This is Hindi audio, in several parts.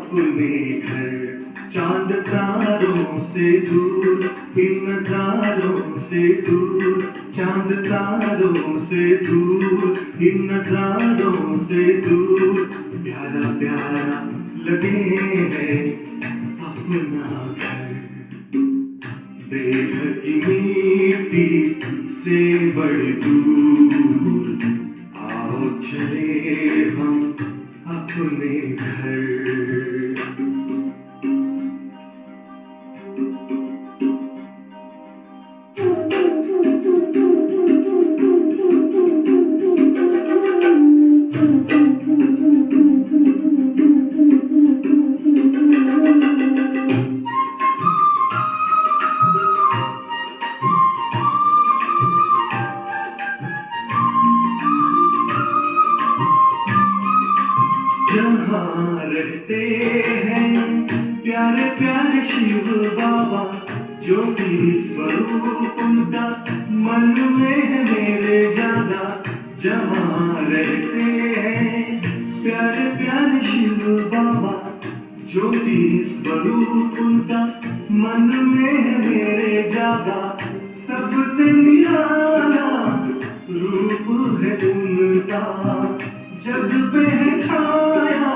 अपने घर, चांद तारों से दूर, इन नजारों से दूर, चांद तारों से दूर, इन नजारों से दूर, प्यारा प्यारा लगे है अपना घर। बेघर की मिट्टी से बड़ी दूर, आओ चले हम अपने घर। जहाँ रहते हैं प्यारे प्यारे शिव बाबा, ज्योति स्वरूप उनका मन में है मेरे ज्यादा। जहाँ रहते हैं प्यारे प्यारे शिव बाबा, ज्योति स्वरूप उनका मन में है मेरे ज्यादा। सबसे निराला रूप है उनका, जग पे है छाया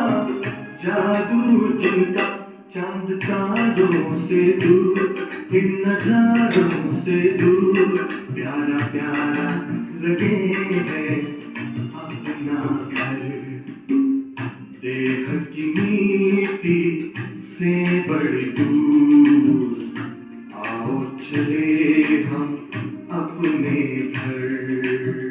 जादू जिनका। चांद तारों से दूर, इन नजारों से दूर, प्यारा प्यारा लगे है अपना घर। देख की मिट्टी से बड़ी दूर, आओ चले हम अपने घर।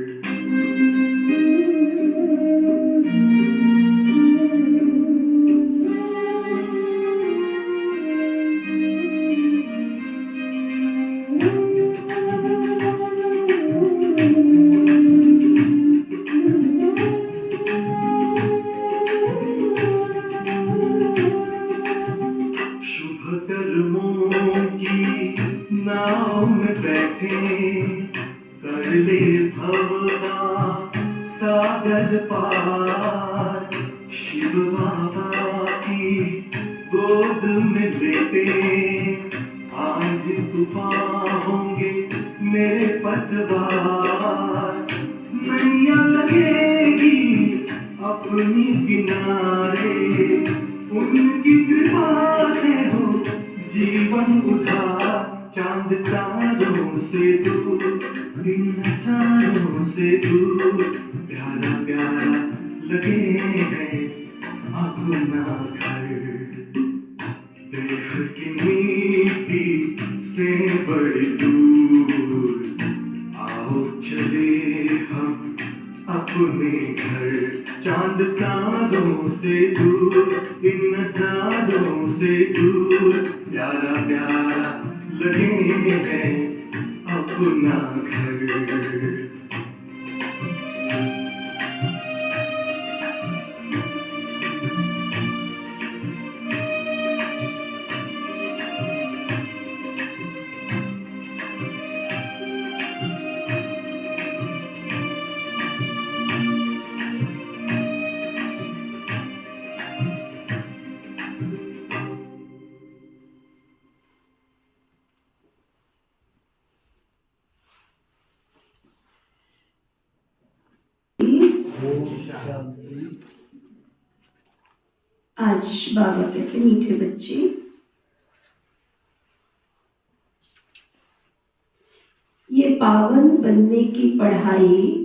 शुभ कर्मों की नाव में बैठे, कर ले भवगा सागर पार। शिव बाबा की गोद में लेटे, आंधी तूफान होंगे मेरे पतवार। नैया लगेगी अपनी किनारे, उनकी कृपा से हो जीवन उधार। चांद तारों से दूर, इन नजारों से दूर, प्यारा प्यारा लगे है अपना घर। बेघर की मिट्टी से बड़ी दूर, आओ चले हम अपने घर। चांद तारों से दूर, इन नजारों से दूर, प्यारा प्यारा लगे है अपना घर। आज बाबा कहते मीठे बच्चे, ये पावन बनने की पढ़ाई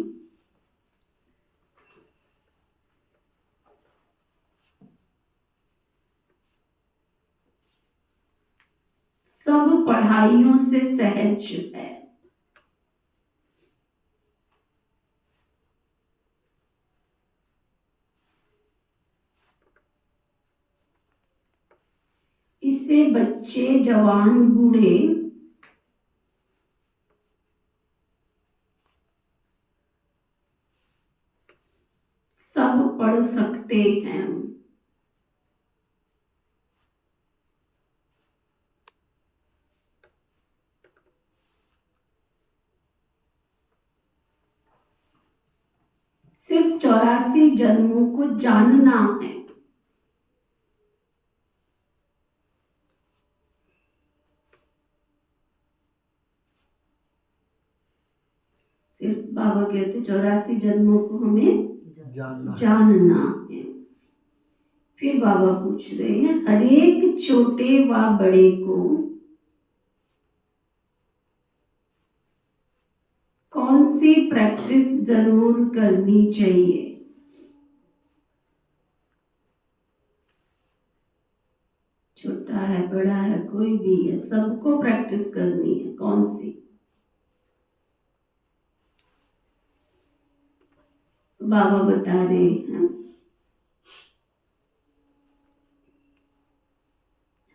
सब पढ़ाइयों से सहज है। इसे बच्चे जवान बूढ़े सब पढ़ सकते हैं। सिर्फ 84 जन्मों को जानना है। सिर्फ बाबा कहते 84 जन्मों को हमें जानना जानना है। फिर बाबा पूछ रहे हैं हर एक छोटे व बड़े को कौन सी प्रैक्टिस जरूर करनी चाहिए। छोटा है बड़ा है कोई भी है, सबको प्रैक्टिस करनी है। कौन सी? बाबा बता रहे हैं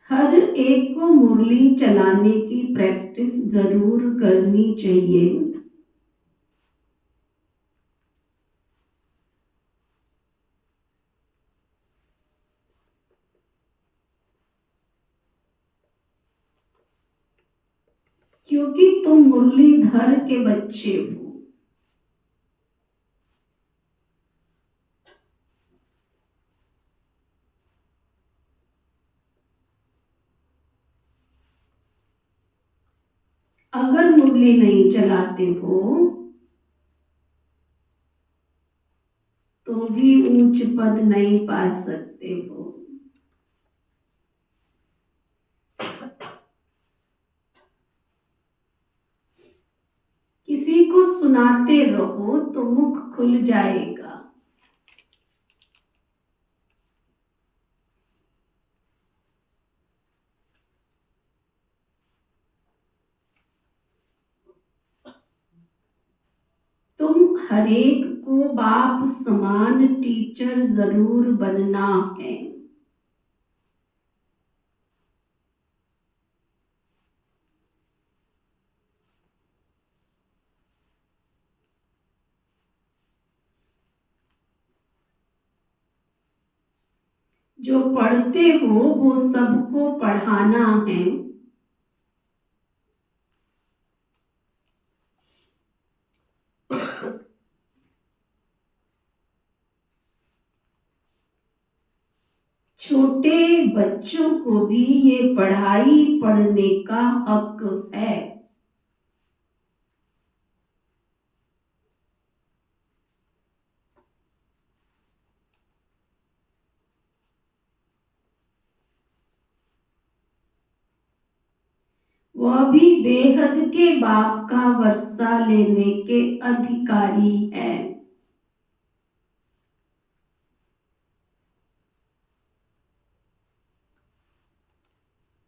हर एक को मुरली चलाने की प्रैक्टिस जरूर करनी चाहिए। क्योंकि तुम मुरलीधर के बच्चे हो। अगर मुरली नहीं चलाते हो तो भी ऊंच पद नहीं पा सकते हो। किसी को सुनाते रहो तो मुख खुल जाएगा। तुम हरेक को बाप समान टीचर जरूर बनना है। जो पढ़ते हो वो सबको पढ़ाना है। छोटे बच्चों को भी ये पढ़ाई पढ़ने का हक है। वह भी बेहद के बाप का वर्षा लेने के अधिकारी है।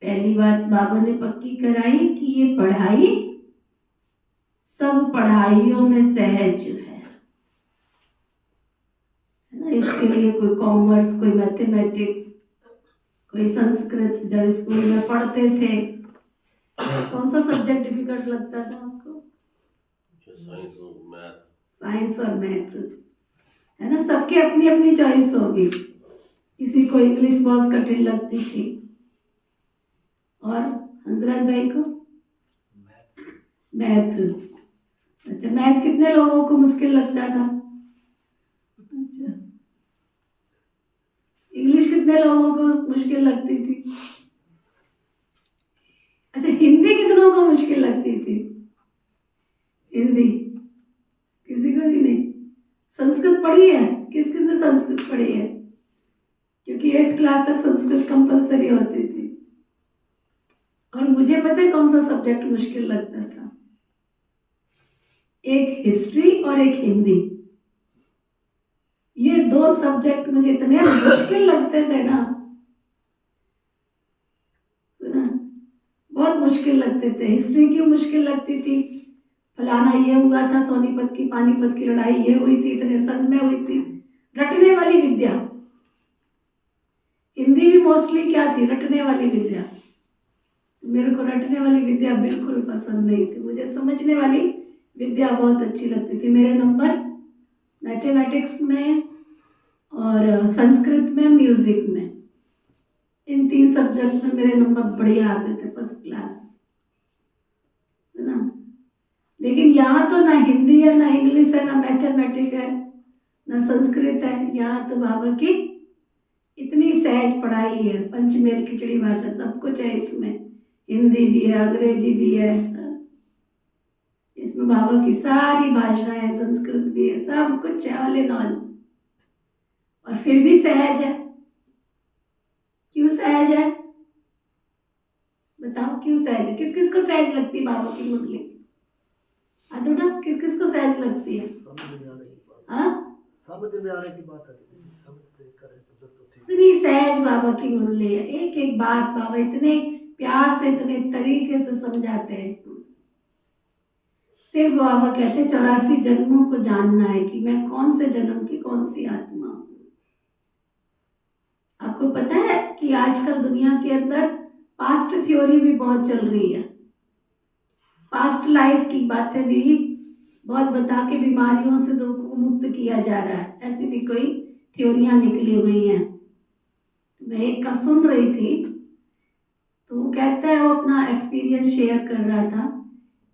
पहली बात बाबा ने पक्की कराई कि ये पढ़ाई सब पढ़ाइयों में सहज है ना। इसके लिए कोई कॉमर्स, कोई मैथमेटिक्स, कोई संस्कृत। जब स्कूल में पढ़ते थे कौन सा सब्जेक्ट डिफिकल्ट लगता था आपको? साइंस और मैथ है ना। सबकी अपनी अपनी चॉइस होगी। किसी को इंग्लिश बहुत कठिन लगती थी और हंसराज भाई को मैथ। अच्छा, मैथ कितने लोगों को मुश्किल लगता था? अच्छा, इंग्लिश कितने लोगों को मुश्किल लगती थी? अच्छा, हिंदी कितनों को मुश्किल लगती थी? हिंदी किसी को भी नहीं। संस्कृत पढ़ी है? किस किसने संस्कृत पढ़ी है? क्योंकि 8th क्लास तक संस्कृत कंपलसरी होती थी। और मुझे पता है कौन सा सब्जेक्ट मुश्किल लगता था? एक हिस्ट्री और एक हिंदी। ये 2 सब्जेक्ट मुझे इतने मुश्किल लगते थे ना, बहुत मुश्किल लगते थे। हिस्ट्री क्यों मुश्किल लगती थी? फलाना ये हुआ था, सोनीपत की पानीपत की लड़ाई ये हुई थी, इतने सन में हुई थी। रटने वाली विद्या। हिंदी भी मोस्टली क्या थी? रटने वाली विद्या। मेरे को रटने वाली विद्या बिल्कुल पसंद नहीं थी। मुझे समझने वाली विद्या बहुत अच्छी लगती थी। मेरे नंबर मैथमेटिक्स में और संस्कृत में, म्यूजिक में, इन 3 सब्जेक्ट में मेरे नंबर बढ़िया आते थे, फर्स्ट क्लास, है ना। लेकिन यहाँ तो ना हिंदी है, ना इंग्लिश है, ना मैथमेटिक्स है, ना संस्कृत है। यहाँ तो बाबा की इतनी सहज पढ़ाई है। पंचमेल खिचड़ी भाषा सब कुछ है इसमें। हिंदी भी है, अंग्रेजी भी है। इसमें बाबा की सारी भाषाएं, संस्कृत भी है, सब कुछ है, ऑल इन ऑल। और फिर भी सहज है। क्यों सहज है? बताओ क्यों सहज है? किस किस को सहज लगती है बाबा की मुरली? अधूरा किस किस को सहज लगती है? समझ में आने की बात, हाँ, समझ में आने की बात है, समझ से करे तो ठीक। इतनी सहज बाबा की मुरली है, एक एक बात बाबा इतने प्यार से, इतने तरीके से समझाते हैं। सिर्फ बाबा कहते हैं 84 जन्मों को जानना है कि मैं कौन से जन्म की कौन सी आत्मा हूँ। आपको पता है कि आजकल दुनिया के अंदर पास्ट थ्योरी भी बहुत चल रही है, पास्ट लाइफ की बातें भी बहुत बता के बीमारियों से लोगों को मुक्त किया जा रहा है। ऐसी भी कोई थ्योरियां निकली हुई हैं। मैं एक का सुन रही थी, तो वो कहता है, वो अपना एक्सपीरियंस शेयर कर रहा था,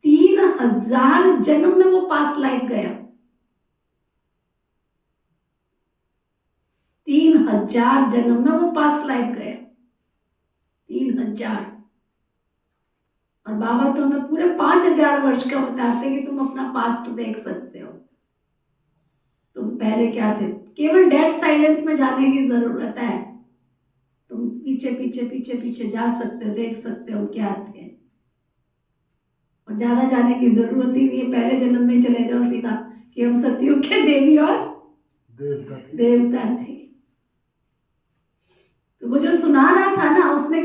3000 जन्म में वो पास्ट लाइफ गया। 3000 जन्म में वो पास्ट लाइफ गया, 3000। और बाबा तो हमें पूरे 5000 वर्ष का बताते हैं कि तुम अपना पास्ट देख सकते हो, तुम पहले क्या थे। केवल डेड साइलेंस में जाने की जरूरत है, तुम पीछे पीछे पीछे पीछे जा सकते हो, देख सकते हो क्या थे। और ज्यादा जाने की जरूरत ही नहीं है, पहले जन्म में चले जाओ सीधा कि हम सतयुग के देवी और देवता थे। तो वो जो सुना रहा था ना, उसने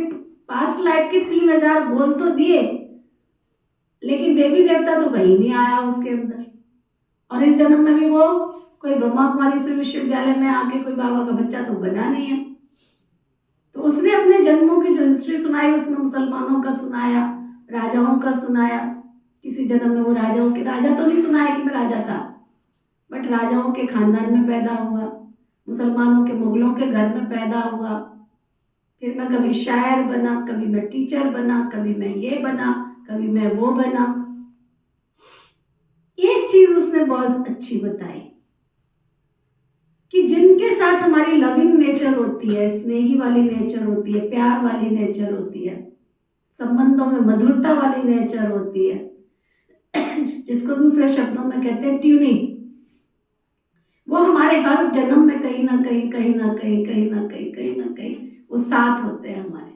पास्ट लाइफ के 3000 बोल तो दिए, लेकिन देवी देवता तो कहीं नहीं आया उसके अंदर। और इस जन्म में भी वो कोई ब्रह्मा कुमारी विश्वविद्यालय में आके कोई बाबा का बच्चा तो बना नहीं है। तो उसने अपने जन्मों की जो हिस्ट्री सुनाई, उसमें मुसलमानों का सुनाया, राजाओं का सुनाया। किसी जन्म में वो राजाओं के, राजा तो नहीं सुनाया कि मैं राजा था, बट राजाओं के खानदान में पैदा हुआ, मुसलमानों के, मुगलों के घर में पैदा हुआ। फिर मैं कभी शायर बना, कभी मैं टीचर बना, कभी मैं ये बना, कभी मैं वो बना। एक चीज उसने बहुत अच्छी बताई कि जिनके साथ हमारी लविंग नेचर होती है, स्नेही वाली नेचर होती है, प्यार वाली नेचर होती है, संबंधों में मधुरता वाली नेचर होती है, जिसको दूसरे शब्दों में कहते हैं ट्यूनिंग, वो हमारे हर जन्म में कहीं ना कहीं कहीं ना कहीं कहीं ना कहीं कहीं ना कहीं वो साथ होते हैं, हमारे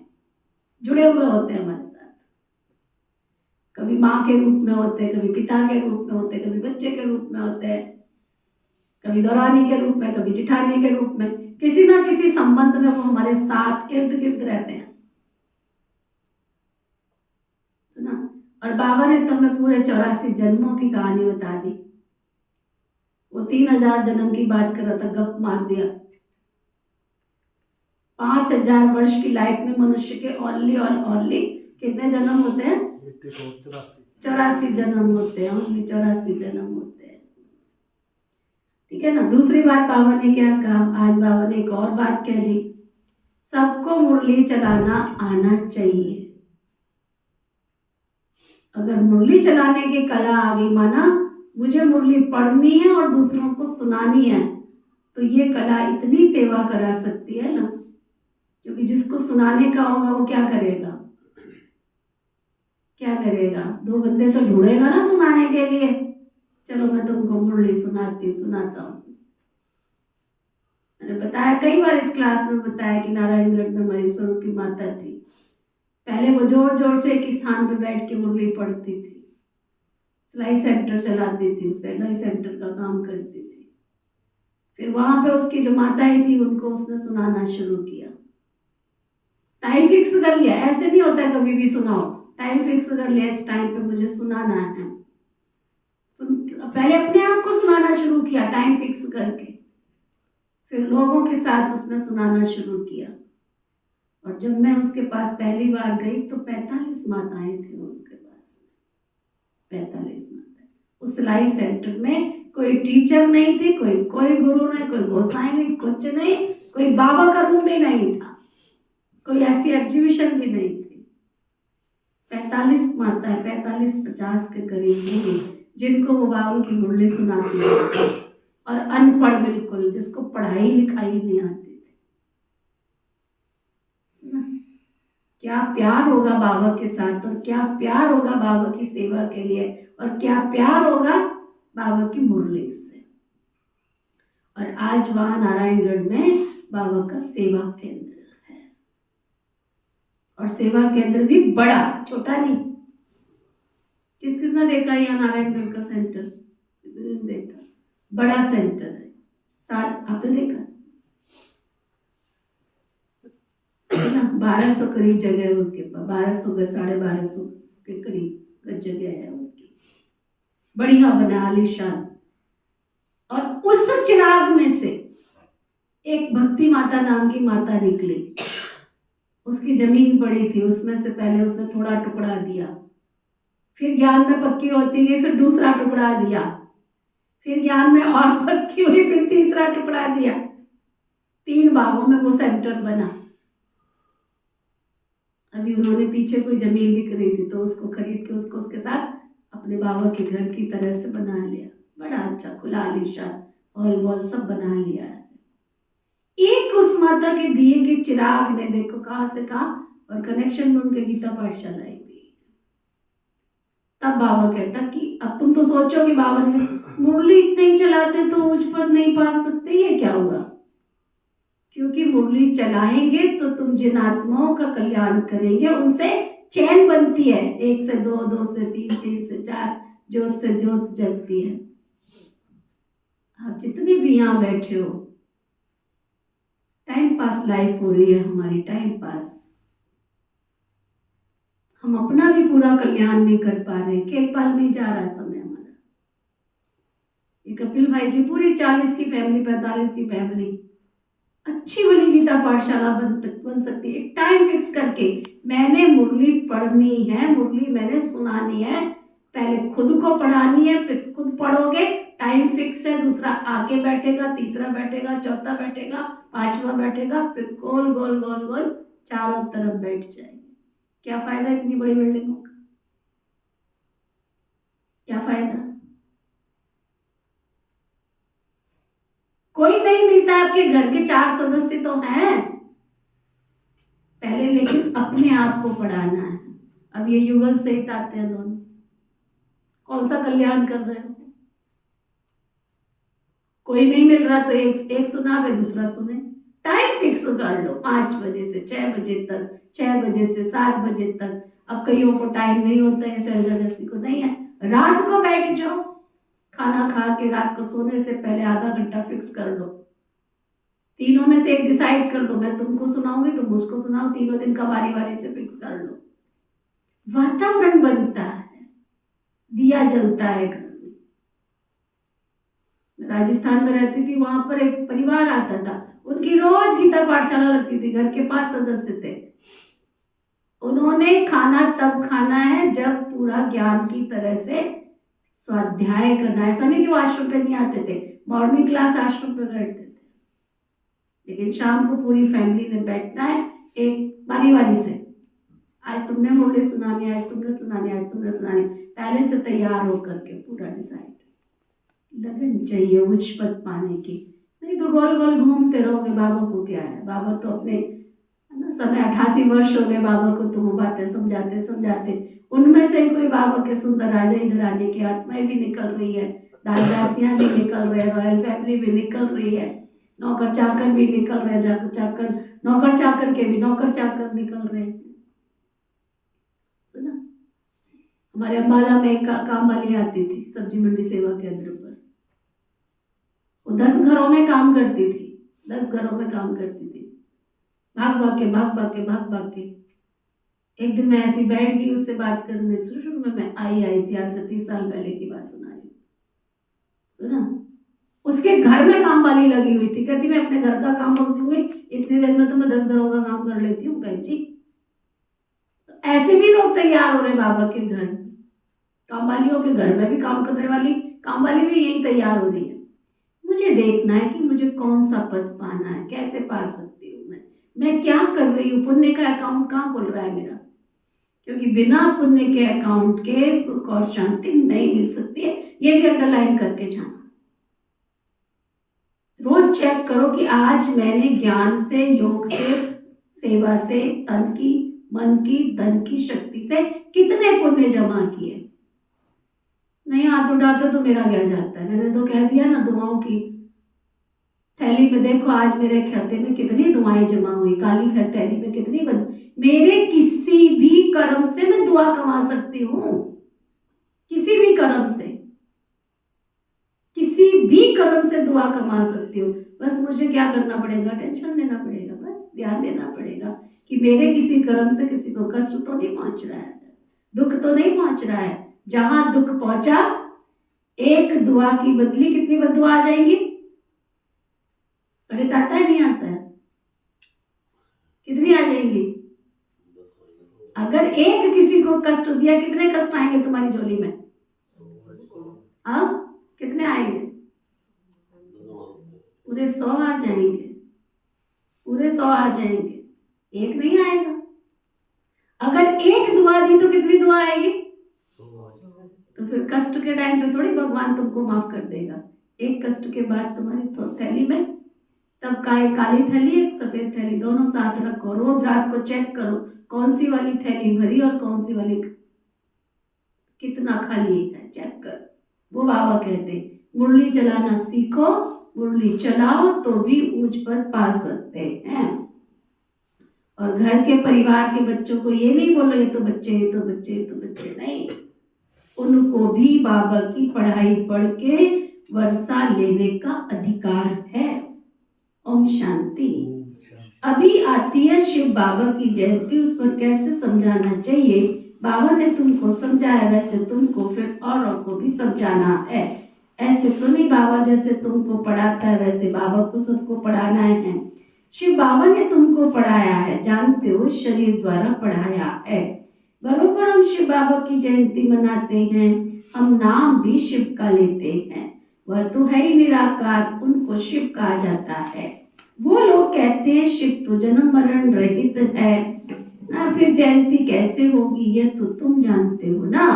जुड़े हुए होते हैं हमारे साथ। कभी माँ के रूप में होते हैं, कभी पिता के रूप में होते हैं, कभी बच्चे के रूप में होते हैं, कभी दौरानी के रूप में, कभी जिठानी के रूप में, किसी ना किसी संबंध में वो हमारे साथ इर्द गिर्द रहते हैं, है ना। और बाबा ने तो हमें पूरे 84 जन्मों की कहानी बता दी। वो 3000 जन्म की बात कर रहा था, गप मार दिया। 5000 वर्ष की लाइफ में मनुष्य के ओनली और ओनली कितने जन्म होते हैं? 84 जन्म होते हैं, ओनली 84 जन्म होते हैं। ठीक है ना। दूसरी बात बाबा ने क्या कहा, आज बाबा ने एक और बात कह दी, सबको मुरली चलाना आना चाहिए। अगर मुरली चलाने की कला आ गई, माना मुझे मुरली पढ़नी है और दूसरों को सुनानी है, तो ये कला इतनी सेवा करा सकती है ना, क्योंकि जिसको सुनाने का होगा वो क्या करेगा, क्या करेगा? 2 बंदे तो ढूंढेगा ना सुनाने के लिए। चलो मैं तुमको मुरली सुनाता हूँ। मैंने बताया कई बार इस क्लास में बताया कि नारायणगढ़ में हमारी स्वरूपी माता थी। पहले वो जोर जोर से एक स्थान पर बैठ के मुरली पढ़ती थी, सिलाई सेंटर चलाती थी, सिलाई सेंटर का काम करती थी। फिर वहां पे उसकी जो माताएं थी उनको उसने सुनाना शुरू किया। टाइम फिक्स कर लिया, ऐसे नहीं होता कभी भी सुनाओ, टाइम फिक्स कर लिया, इस टाइम पे मुझे सुनाना है। पहले अपने आप को सुनाना शुरू किया टाइम फिक्स करके, फिर लोगों के साथ उसने सुनाना शुरू किया। और जब मैं उसके पास पहली बार गई तो 45 माताएं थी उसके पास, 45 माताएं। उस सिलाई सेंटर में कोई टीचर नहीं थी, कोई गुरु नहीं, कोई गोसाई नहीं, कुछ नहीं, कोई बाबा का रूम भी नहीं था, कोई ऐसी एग्जीबिशन भी नहीं थी। 45 माताएं, 45-50 के करीब होंगी, जिनको वो बाबा की मुरली सुनाती थी। और अनपढ़ बिल्कुल, जिसको पढ़ाई लिखाई नहीं आती थी ना। क्या प्यार होगा बाबा के साथ, और क्या प्यार होगा बाबा की सेवा के लिए, और क्या प्यार होगा बाबा की मुरली से। और आज वहां नारायणगढ़ में बाबा का सेवा केंद्र है, और सेवा केंद्र भी बड़ा, छोटा नहीं। किसने देखा यहाँ नारायणगढ़ का सेंटर? देखा, बड़ा सेंटर है। आपने देखा है ना? 1200 करीब जगह है उसके पास, 1200 1250 के करीब जगह है उनकी, बढ़िया बना, आलीशान। और उस चिराग में से एक भक्ति माता नाम की माता निकली। उसकी जमीन पड़ी थी, उसमें से पहले उसने थोड़ा टुकड़ा दिया, फिर ज्ञान में पक्की होती गई, फिर दूसरा टुकड़ा दिया, फिर ज्ञान में और पक्की हुई, फिर तीसरा टुकड़ा दिया। 3 भागों में वो सेंटर बना। अभी उन्होंने पीछे कोई जमीन बिक रही थी, तो उसको खरीद के उसको उसके साथ अपने बाबा के घर की तरह से बना लिया। बड़ा अच्छा खुला आलीशान हॉल वॉल सब बना लिया है। एक उस माता के दिए के चिराग ने देखो कहां से कहा, और कनेक्शन में उनके गीता पाठशाला भी। तब बाबा कहता कि अब तुम तो सोचोगे बाबा ने मुरली नहीं चलाते तो उच्च पद नहीं पा सकते, ये क्या हुआ? क्योंकि मुरली चलाएंगे तो तुम जिन आत्माओं का कल्याण करेंगे उनसे चैन बनती है। 1 से 2, 2 से 3, 3 से 4, ज्योत से ज्योत जगती है। आप जितने भी यहाँ बैठे हो, टाइम पास लाइफ हो रही है हमारी, टाइम पास। हम अपना भी पूरा कल्याण नहीं कर पा रहे, खेलपाल में जा रहा समय हमारा। ये कपिल भाई की पूरी 40 की फैमिली, 45 की फैमिली अच्छी वाली गीता पाठशाला बन सकती है। एक टाइम फिक्स करके मैंने मुरली पढ़नी है, मुरली मैंने सुनानी है, पहले खुद को पढ़ानी है, फिर खुद पढ़ोगे, टाइम फिक्स है। दूसरा आके बैठेगा, तीसरा बैठेगा, चौथा बैठेगा, 5वां बैठेगा, फिर गोल गोल गोल गोल चारों तरफ बैठ जाएंगे। क्या फायदा इतनी बड़ी बिल्डिंगों का? क्या फायदा? कोई नहीं मिलता। आपके घर के 4 सदस्य तो हैं पहले, लेकिन अपने आप को पढ़ाना है। अब ये युगल सहित आते हैं दोनों, कौन सा कल्याण कर रहे हो? कोई नहीं मिल रहा तो एक सुनावे, दूसरा सुने। टाइम फिक्स कर लो, 5 बजे से 6 बजे तक, 6 बजे से 7 बजे तक। अब कईयों को टाइम नहीं होता है, सहजा जैसी को नहीं है, रात को बैठ जाओ, खाना खा के रात को सोने से पहले आधा घंटा फिक्स कर लो। तीनों में से एक डिसाइड कर लो, मैं तुमको सुनाऊंगी, तुम मुझको सुनाओ, तीनों दिन का बारी बारी से फिक्स कर लो। वातावरण बनता है, दिया जलता है घर में। मैं राजस्थान में रहती थी, वहां पर एक परिवार आता था, उनकी रोज गीता पाठशाला लगती थी, घर के 5 सदस्य थे। उन्होंने खाना तब खाना है जब पूरा ज्ञान की तरह से स्वाध्याय करना। ऐसा नहीं कि वो आश्रम पे नहीं आते थे, मॉर्निंग क्लास आश्रम पे करते थे, लेकिन शाम को पूरी फैमिली ने बैठना है एक बारी बारी से। आज तुमने मुरली सुनानी, आज तुमने सुनानी, आज तुमने सुनानी, पहले से तैयार होकर के पूरा डिसाइड। लगन चाहिए उच्च पद पाने की, नहीं तो गोल गोल घूमते रहोगे। बाबा को क्या है? बाबा तो अपने समय 88 वर्ष हो गए बाबा को, तो वो बातें समझाते समझाते, उनमें से ही कोई बाबा के सुंदर राजा घराने की आत्माएं भी निकल रही है, दासियां भी निकल रहे हैं, रॉयल फैमिली भी निकल रही है, नौकर चाकर भी निकल रहे हैं, नौकर चाकर के भी नौकर चाकर निकल रहे हैं। ना हमारे अम्बाला में एक काम वाली आती थी सब्जी मंडी सेवा केंद्र पर, वो 10 घरों में काम करती थी, 10 घरों में काम करती थी, भाग भाग के। एक दिन मैं ऐसी बैठ गई उससे बात करने, शुरू में मैं आई थी, आज से 30 साल पहले की बात सुना रही सुना। उसके घर में काम वाली लगी हुई थी, कहती मैं अपने घर का काम रोक लूंगी, इतनी देर में तो मैं 10 घरों का काम कर लेती हूँ बहन जी। तो ऐसे भी लोग तैयार हो रहे बाबा के घर, काम वालियों के घर में भी काम करने वाली काम वाली भी यही तैयार हो रही है। मुझे देखना है कि मुझे कौन सा पद पाना है, कैसे पा सकती हूँ, मैं क्या कर रही हूँ, पुण्य का अकाउंट कहाँ खुल रहा है मेरा, क्योंकि बिना पुण्य के अकाउंट के सुख और शांति नहीं मिल सकती है। ये भी अंडरलाइन करके जाना। रोज चेक करो कि आज मैंने ज्ञान से, योग से, सेवा से, तन की मन की धन की शक्ति से कितने पुण्य जमा किए। नहीं हाथ उठाते तो मेरा क्या जाता है। मैंने तो कह दिया ना, दुआओं की थैली में देखो आज मेरे खाते में कितनी दुआएं जमा हुई, काली थैली में कितनी मेरे किसी भी कर्म से मैं दुआ कमा सकती हूँ, किसी भी कर्म से, किसी भी कर्म से दुआ कमा सकती हूँ। बस मुझे क्या करना पड़ेगा, टेंशन देना पड़ेगा, बस ध्यान देना पड़ेगा कि मेरे किसी कर्म से किसी को कष्ट तो नहीं पहुंच रहा है, दुख तो नहीं पहुंच रहा है। जहां दुख पहुंचा, एक दुआ की बदली कितनी बददुआ आ जाएंगी। गणित आता है नहीं आता है, कितनी आ जाएंगी। अगर एक किसी को कष्ट दिया, कितने कष्ट आएंगे तुम्हारी झोली में। हाँ, कितने आएंगे, पूरे 100 आ जाएंगे, पूरे 100 आ जाएंगे, एक नहीं आएगा। अगर एक दुआ दी तो कितनी दुआ आएगी। तो फिर कष्ट के टाइम पे थोड़ी भगवान तुमको माफ कर देगा। एक कष्ट के बाद तुम्हारी थैली में तब काली थैली एक सफेद थैली दोनों साथ रखो, रोज रात को चेक करो कौन सी वाली थैली भरी और कौन सी वाली कितना खाली है, चेक कर। वो बाबा कहते मुरली चलाना सीखो, मुरली चलाओ तो भी ऊंच पद पा सकते हैं। और घर के परिवार के बच्चों को ये नहीं बोलो ये तो बच्चे, ये तो बच्चे, ये तो बच्चे, नहीं, उनको भी बाबा की पढ़ाई पढ़ के वर्षा लेने का अधिकार है। ओम शांति। अभी आती है शिव बाबा की जयंती, उस पर कैसे समझाना चाहिए। बाबा ने तुमको समझाया वैसे तुमको फिर औरों को भी समझाना है। ऐसे तो नहीं बाबा जैसे तुमको पढ़ाता है वैसे बाबा को सबको पढ़ाना है। शिव बाबा ने तुमको पढ़ाया है, जानते हो शरीर द्वारा पढ़ाया है। बरोबर हम शिव बाबा की जयंती मनाते हैं, हम नाम भी शिव का लेते हैं। वह तो है ही निराकार, उनको शिव कहा जाता है। वो लोग कहते हैं शिव तो जन्म मरण रहित है ना, फिर जयंती कैसे होगी ये तो तुम जानते हो ना।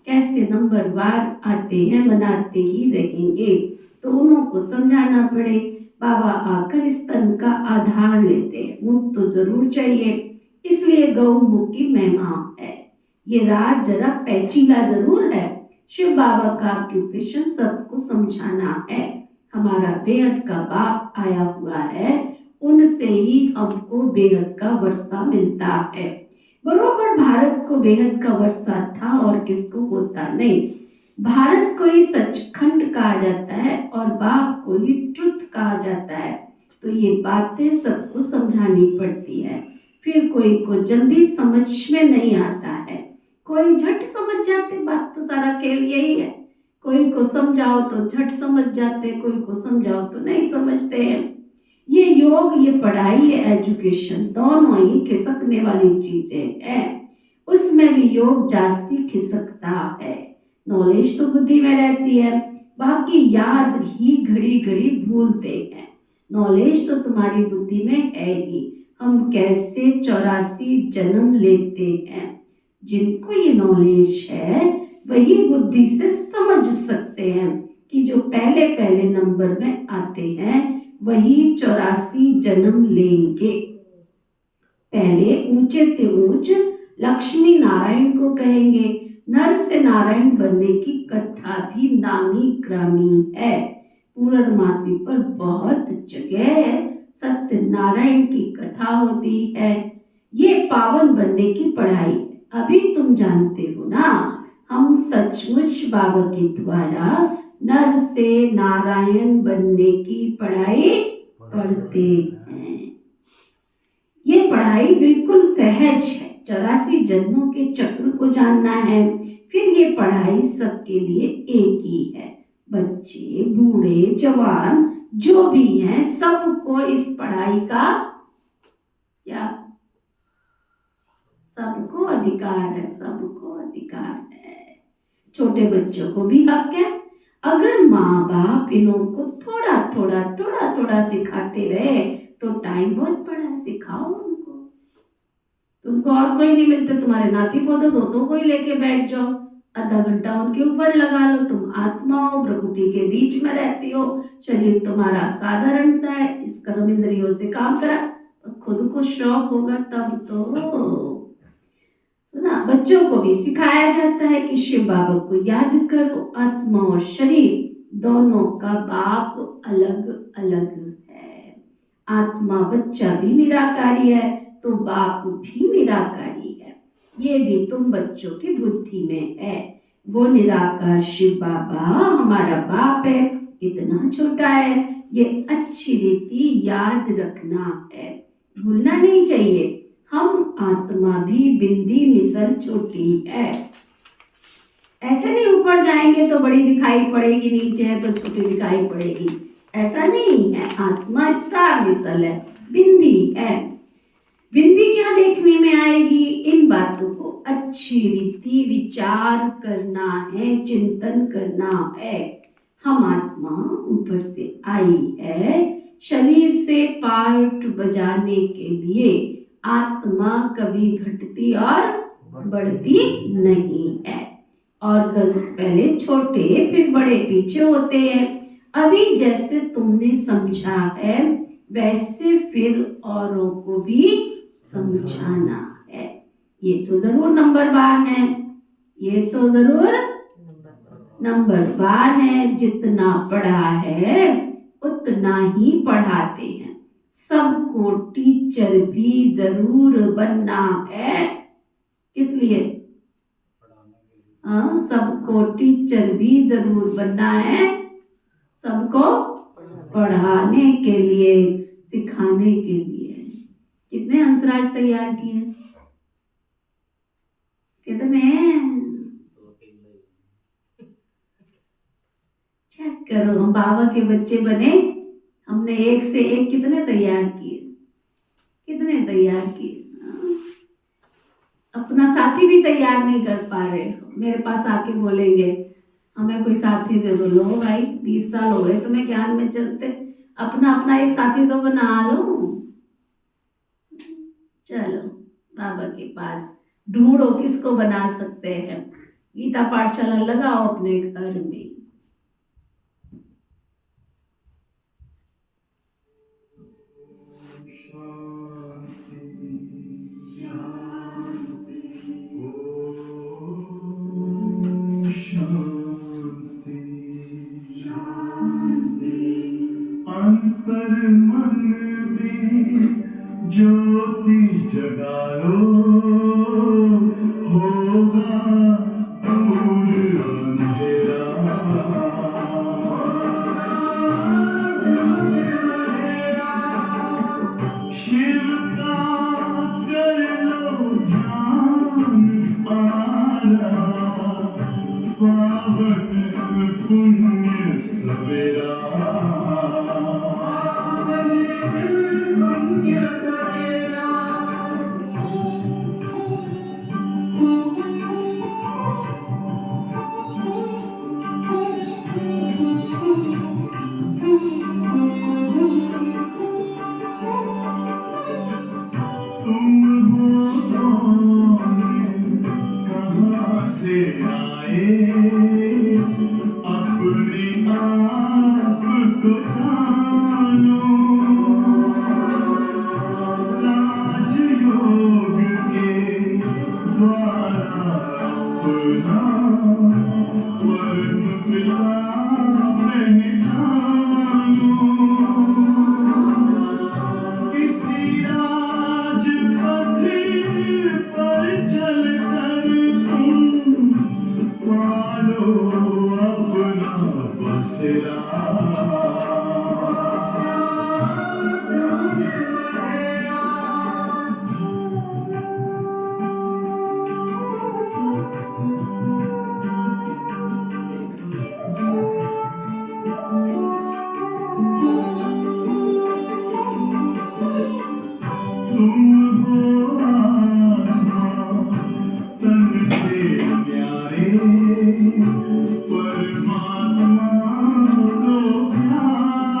कैसे नंबरवार आते हैं मनाते ही रहेंगे, तो उनको समझाना पड़े। बाबा आकर स्तन का आधार लेते हैं, मुख तो जरूर चाहिए, इसलिए गौमुख की महिमा है। ये राज जरा पैचीला जरूर है। शिव बाबा का ऑक्यूपेशन सबको समझाना है। हमारा बेहद का बाप आया हुआ है, उनसे ही हमको बेहद का वर्षा मिलता है। बरोबर भारत को बेहद का वर्षा था और किसको होता नहीं। भारत को ही सचखंड कहा जाता है और बाप को ही ट्रुथ कहा जाता है। तो ये बातें सबको समझानी पड़ती है। फिर कोई को जल्दी समझ में नहीं आता है, कोई झट समझ जाते। बात तो सारा खेल यही है, कोई को समझाओ तो झट समझ जाते, कोई को समझाओ तो नहीं समझते हैं। ये योग, ये पढ़ाई, ये एजुकेशन दोनों ही खिसकने वाली चीजें हैं। उसमें भी योग जास्ती खिसकता है। नॉलेज तो बुद्धि में रहती है, बाकी याद ही घड़ी घड़ी भूलते हैं। नॉलेज तो तुम्हारी बुद्धि में है ही। हम कैसे 84 जन्म लेते हैं, जिनको ये नॉलेज है वही बुद्धि से समझ सकते हैं कि जो पहले पहले नंबर में आते हैं वही 84 जन्म लेंगे। पहले ऊंचे से ऊंच लक्ष्मी नारायण को कहेंगे। नर से नारायण बनने की कथा भी नामी ग्रामी है। पूर्णमासी पर बहुत जगह सत्यनारायण की कथा होती है। ये पावन बनने की पढ़ाई अभी तुम जानते हो ना। हम सचमुच बाबा के द्वारा नर से नारायण बनने की पढ़ाई पढ़ते हैं। ये पढ़ाई बिल्कुल सहज है। 84 जन्मों के चक्र को जानना है। फिर ये पढ़ाई सबके लिए एक ही है। बच्चे, बूढ़े, जवान जो भी हैं सबको इस पढ़ाई का क्या, सबको अधिकार है, सबको अधिकार है। छोटे बच्चों को भी हक है। अगर माँ बाप इन्हों को थोड़ा थोड़ा सिखाते रहे तो टाइम बहुत बड़ा है। सिखाओ उनको, तुमको और कोई नहीं मिलते, तुम्हारे नाती पोते दो कोई लेके बैठ जाओ, आधा घंटा उनके ऊपर लगा लो। तुम आत्मा हो, प्रकृति के बीच में रहती हो, शरीर तुम्हारा साधारण सा है, इस कर्म इंद्रियों से काम करा, खुद को शौक होगा तब तो ना बच्चों को भी सिखाया जाता है कि शिव बाबा को याद करो, आत्मा और शरीर दोनों का बाप अलग अलग है। आत्मा बच्चा भी निराकारी है तो बाप भी निराकारी है। ये भी तुम बच्चों की बुद्धि में है। वो निराकार शिव बाबा हमारा बाप है, कितना छोटा है, ये अच्छी रीति याद रखना है, भूलना नहीं चाहिए। हम आत्मा भी बिंदी मिसल छोटी है। ऐसे नहीं ऊपर जाएंगे तो बड़ी दिखाई पड़ेगी, नीचे है तो छोटी दिखाई पड़ेगी, ऐसा नहीं है। आत्मा स्टार मिसल है, बिंदी है। बिंदी क्या देखने में आएगी? इन बातों को अच्छी रीति विचार करना है, चिंतन करना है। हम आत्मा ऊपर से आई है शरीर से पार्ट बजाने के लिए। आत्मा कभी घटती और बढ़ती नहीं है। ऑर्गन्स पहले छोटे फिर बड़े पीछे होते हैं। अभी जैसे तुमने समझा है वैसे फिर औरों को भी समझाना है। ये तो जरूर नंबरवार है, ये तो जरूर नंबरवार है। जितना पढ़ा है उतना ही पढ़ाते हैं। सबको टीचर भी जरूर बनना है। किस लिए? सबको टीचर भी जरूर बनना है, सबको पढ़ाने के लिए, सिखाने के लिए। कितने हंसराज तैयार किए? कितने? चेक करो, हम बाबा के बच्चे बने, हमने एक से एक कितने तैयार किए, कितने तैयार किए। अपना साथी भी तैयार नहीं कर पा रहे हो, मेरे पास आके बोलेंगे हमें कोई साथी दे दो। लो भाई 20 साल हो गए तुम्हें ज्ञान में चलते, अपना अपना एक साथी तो बना लो। चलो बाबा के पास ढूंढो किसको बना सकते हैं। गीता पाठशाला लगाओ अपने घर में। अंतर मन में ज्योति जगा लो, होगा दूर अंधेरा। शिव का कर लो ध्यान आरा, पावन पुण्य सवेरा। कहाँ से आए अपने आप को जानो। राजयोग के द्वारा अपना वर्ग पिता पहचानो। इसी राजपथ पर चलकर तुम पालो अपना बसेरा। तुम हो आत्मा तन से प्यारे, परमात्मा को प्यारे।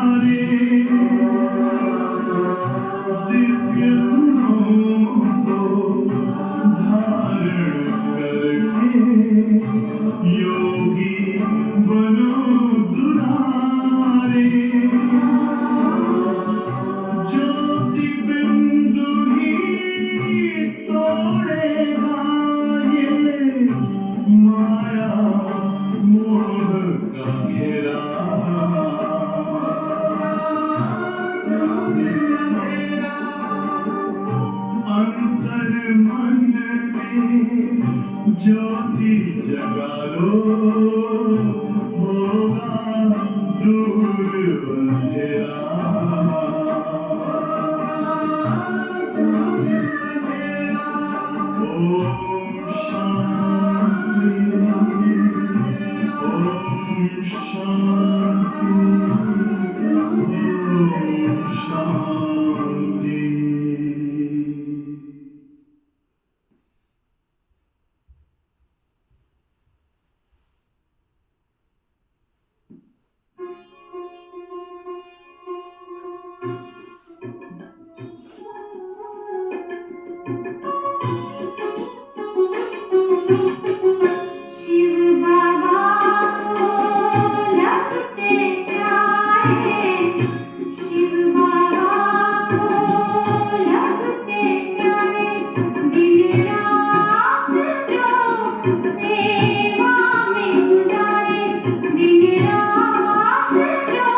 जो होगा दूर अंधेरा ओम शांति ओम शांति। शिव बाबा को लगते प्यारे, शिव बाबा को लगते प्यारे, दिन रात जो सेवा में गुजारे, दिन रात जो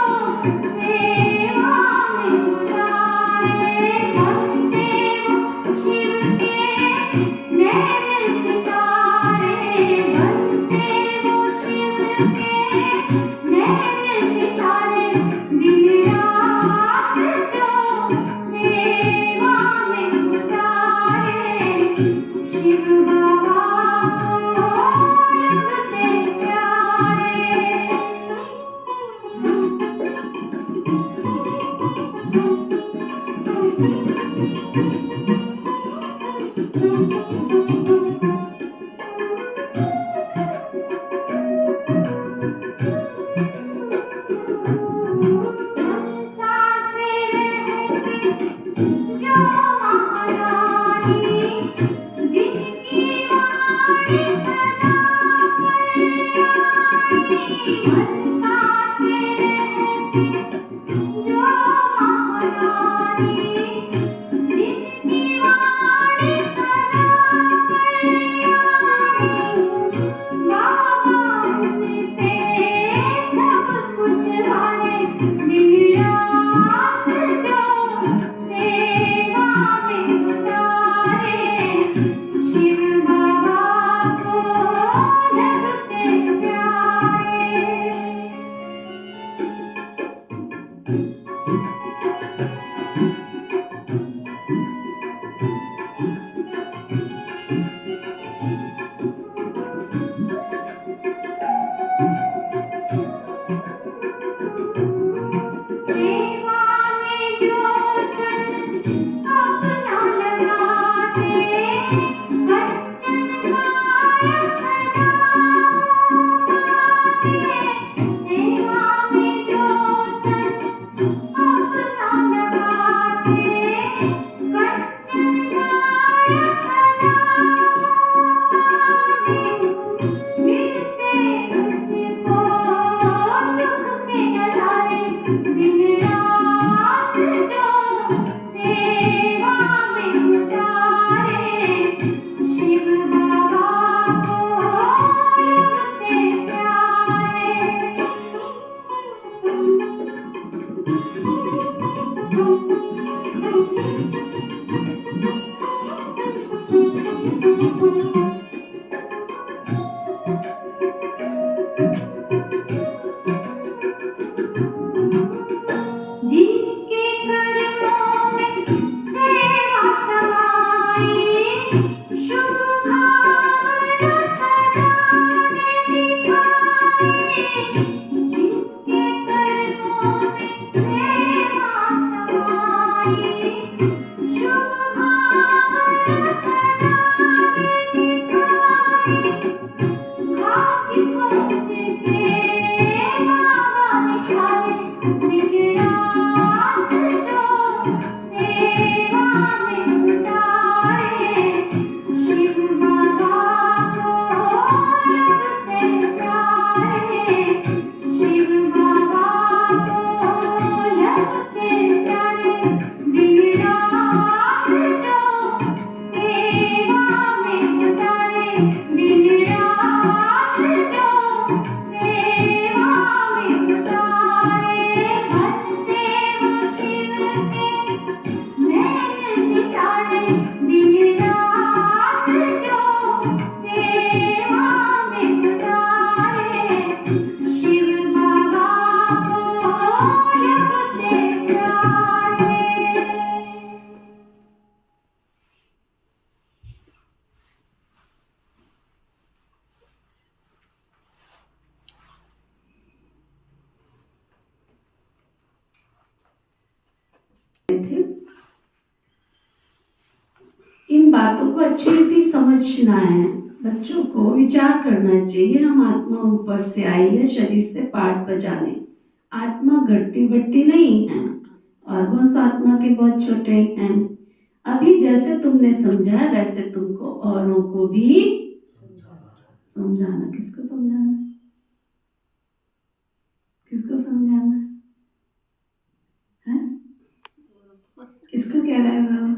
सेवा में गुजारे, बनते वो शिव के नैन सितारे, बनते वो शिव के नैन सितारे, दिन रात जो सेवा में गुजारे, शिव बाबा को लगते प्यारे। सासे रहती जो महारानी, जिनकी वाणी सदा कल्याणी, सासे रहती जो महारानी, जिनकी वाणी सदा कल्याणी, बाबा उन पे सब कुछ वाले, दिन रात जो सेवा में गुजारे, शिव बाबा को लगते प्यारे। थे। इन बातों को अच्छी रीति समझना है, बच्चों को विचार करना चाहिए। हम आत्मा ऊपर से आई है शरीर से पाठ बजाने। आत्मा घटती बढ़ती नहीं है, और वो आत्मा के बहुत छोटे हैं। अभी जैसे तुमने समझा वैसे तुमको औरों को भी समझाना। किसको समझाना? किसको समझाना है? किसको कह रहा है बाबा?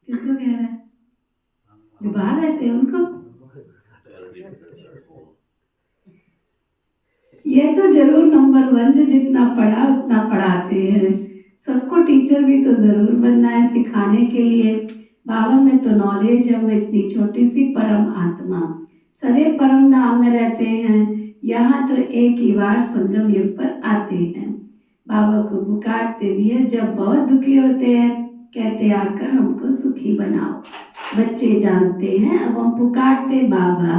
किसको कह रहा है? जो बाहर रहते हैं उनको? ये तो जरूर नंबर 1 जो जितना पढ़ा उतना पढ़ाते हैं। सबको टीचर भी तो जरूर बनना है सिखाने के लिए। बाबा में तो नॉलेज है, वो इतनी छोटी सी परम आत्मा सदैव परम धाम में रहते हैं। यहाँ तो एक ही बार संगम युग पर आते हैं। बाबा को पुकारते भी है जब बहुत दुखी होते हैं, कहते आकर हमको सुखी बनाओ। बच्चे जानते हैं अब हम पुकारते बाबा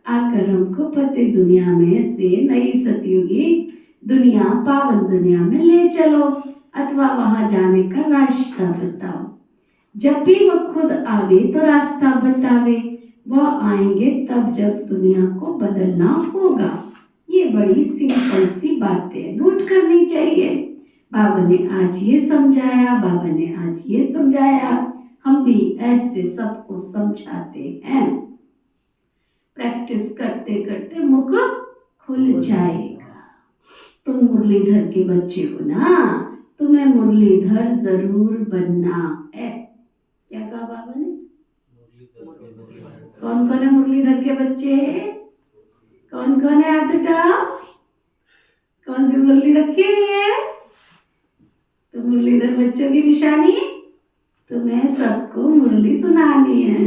आकर हमको पति दुनिया में से नई सतयुगी दुनिया पावन दुनिया में ले चलो, अथवा वहां जाने का रास्ता बताओ। जब भी वो खुद आवे तो रास्ता बतावे, वह आएंगे तब जब दुनिया को बदलना होगा। ये बड़ी सिंपल सी बातें नोट करनी चाहिए। बाबा ने आज ये समझाया, बाबा ने आज ये समझाया। हम भी ऐसे सबको समझाते हैं। प्रैक्टिस करते करते मुख खुल जाएगा। तुम मुरलीधर के बच्चे हो ना, तुम्हें मुरलीधर जरूर बनना है। क्या कहा बाबा ने? कौन कौन है मुरलीधर के बच्चे? कौन कौन है? हाथ उठाओ। कौन सी मुरली रखी हुई है? तो मुरलीधर बच्चों की निशानी तुम्हें सबको मुरली सुनानी है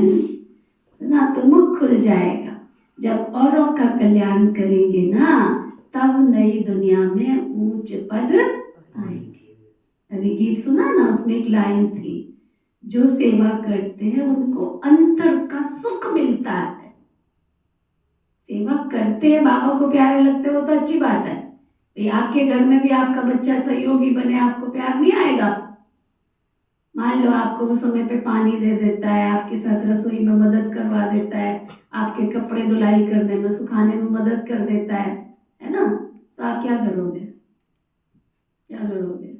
ना, तो मुख खुल जाएगा। जब औरों का कल्याण करेंगे ना, तब नई दुनिया में ऊंच पद आएंगे। अभी गीत सुना ना, उसमें एक लाइन थी, जो सेवा करते हैं उनको अंतर का सुख मिलता है। सेवा करते हैं, बाबा को प्यारे लगते हो तो अच्छी बात है। भाई आपके घर में भी आपका बच्चा सहयोगी बने, आपको प्यार नहीं आएगा? मान लो आपको वो समय पे पानी दे देता है, आपके साथ रसोई में मदद करवा देता है, आपके कपड़े धुलाई करने में सुखाने में मदद कर देता है ना? तो आप क्या करोगे? क्या करोगे?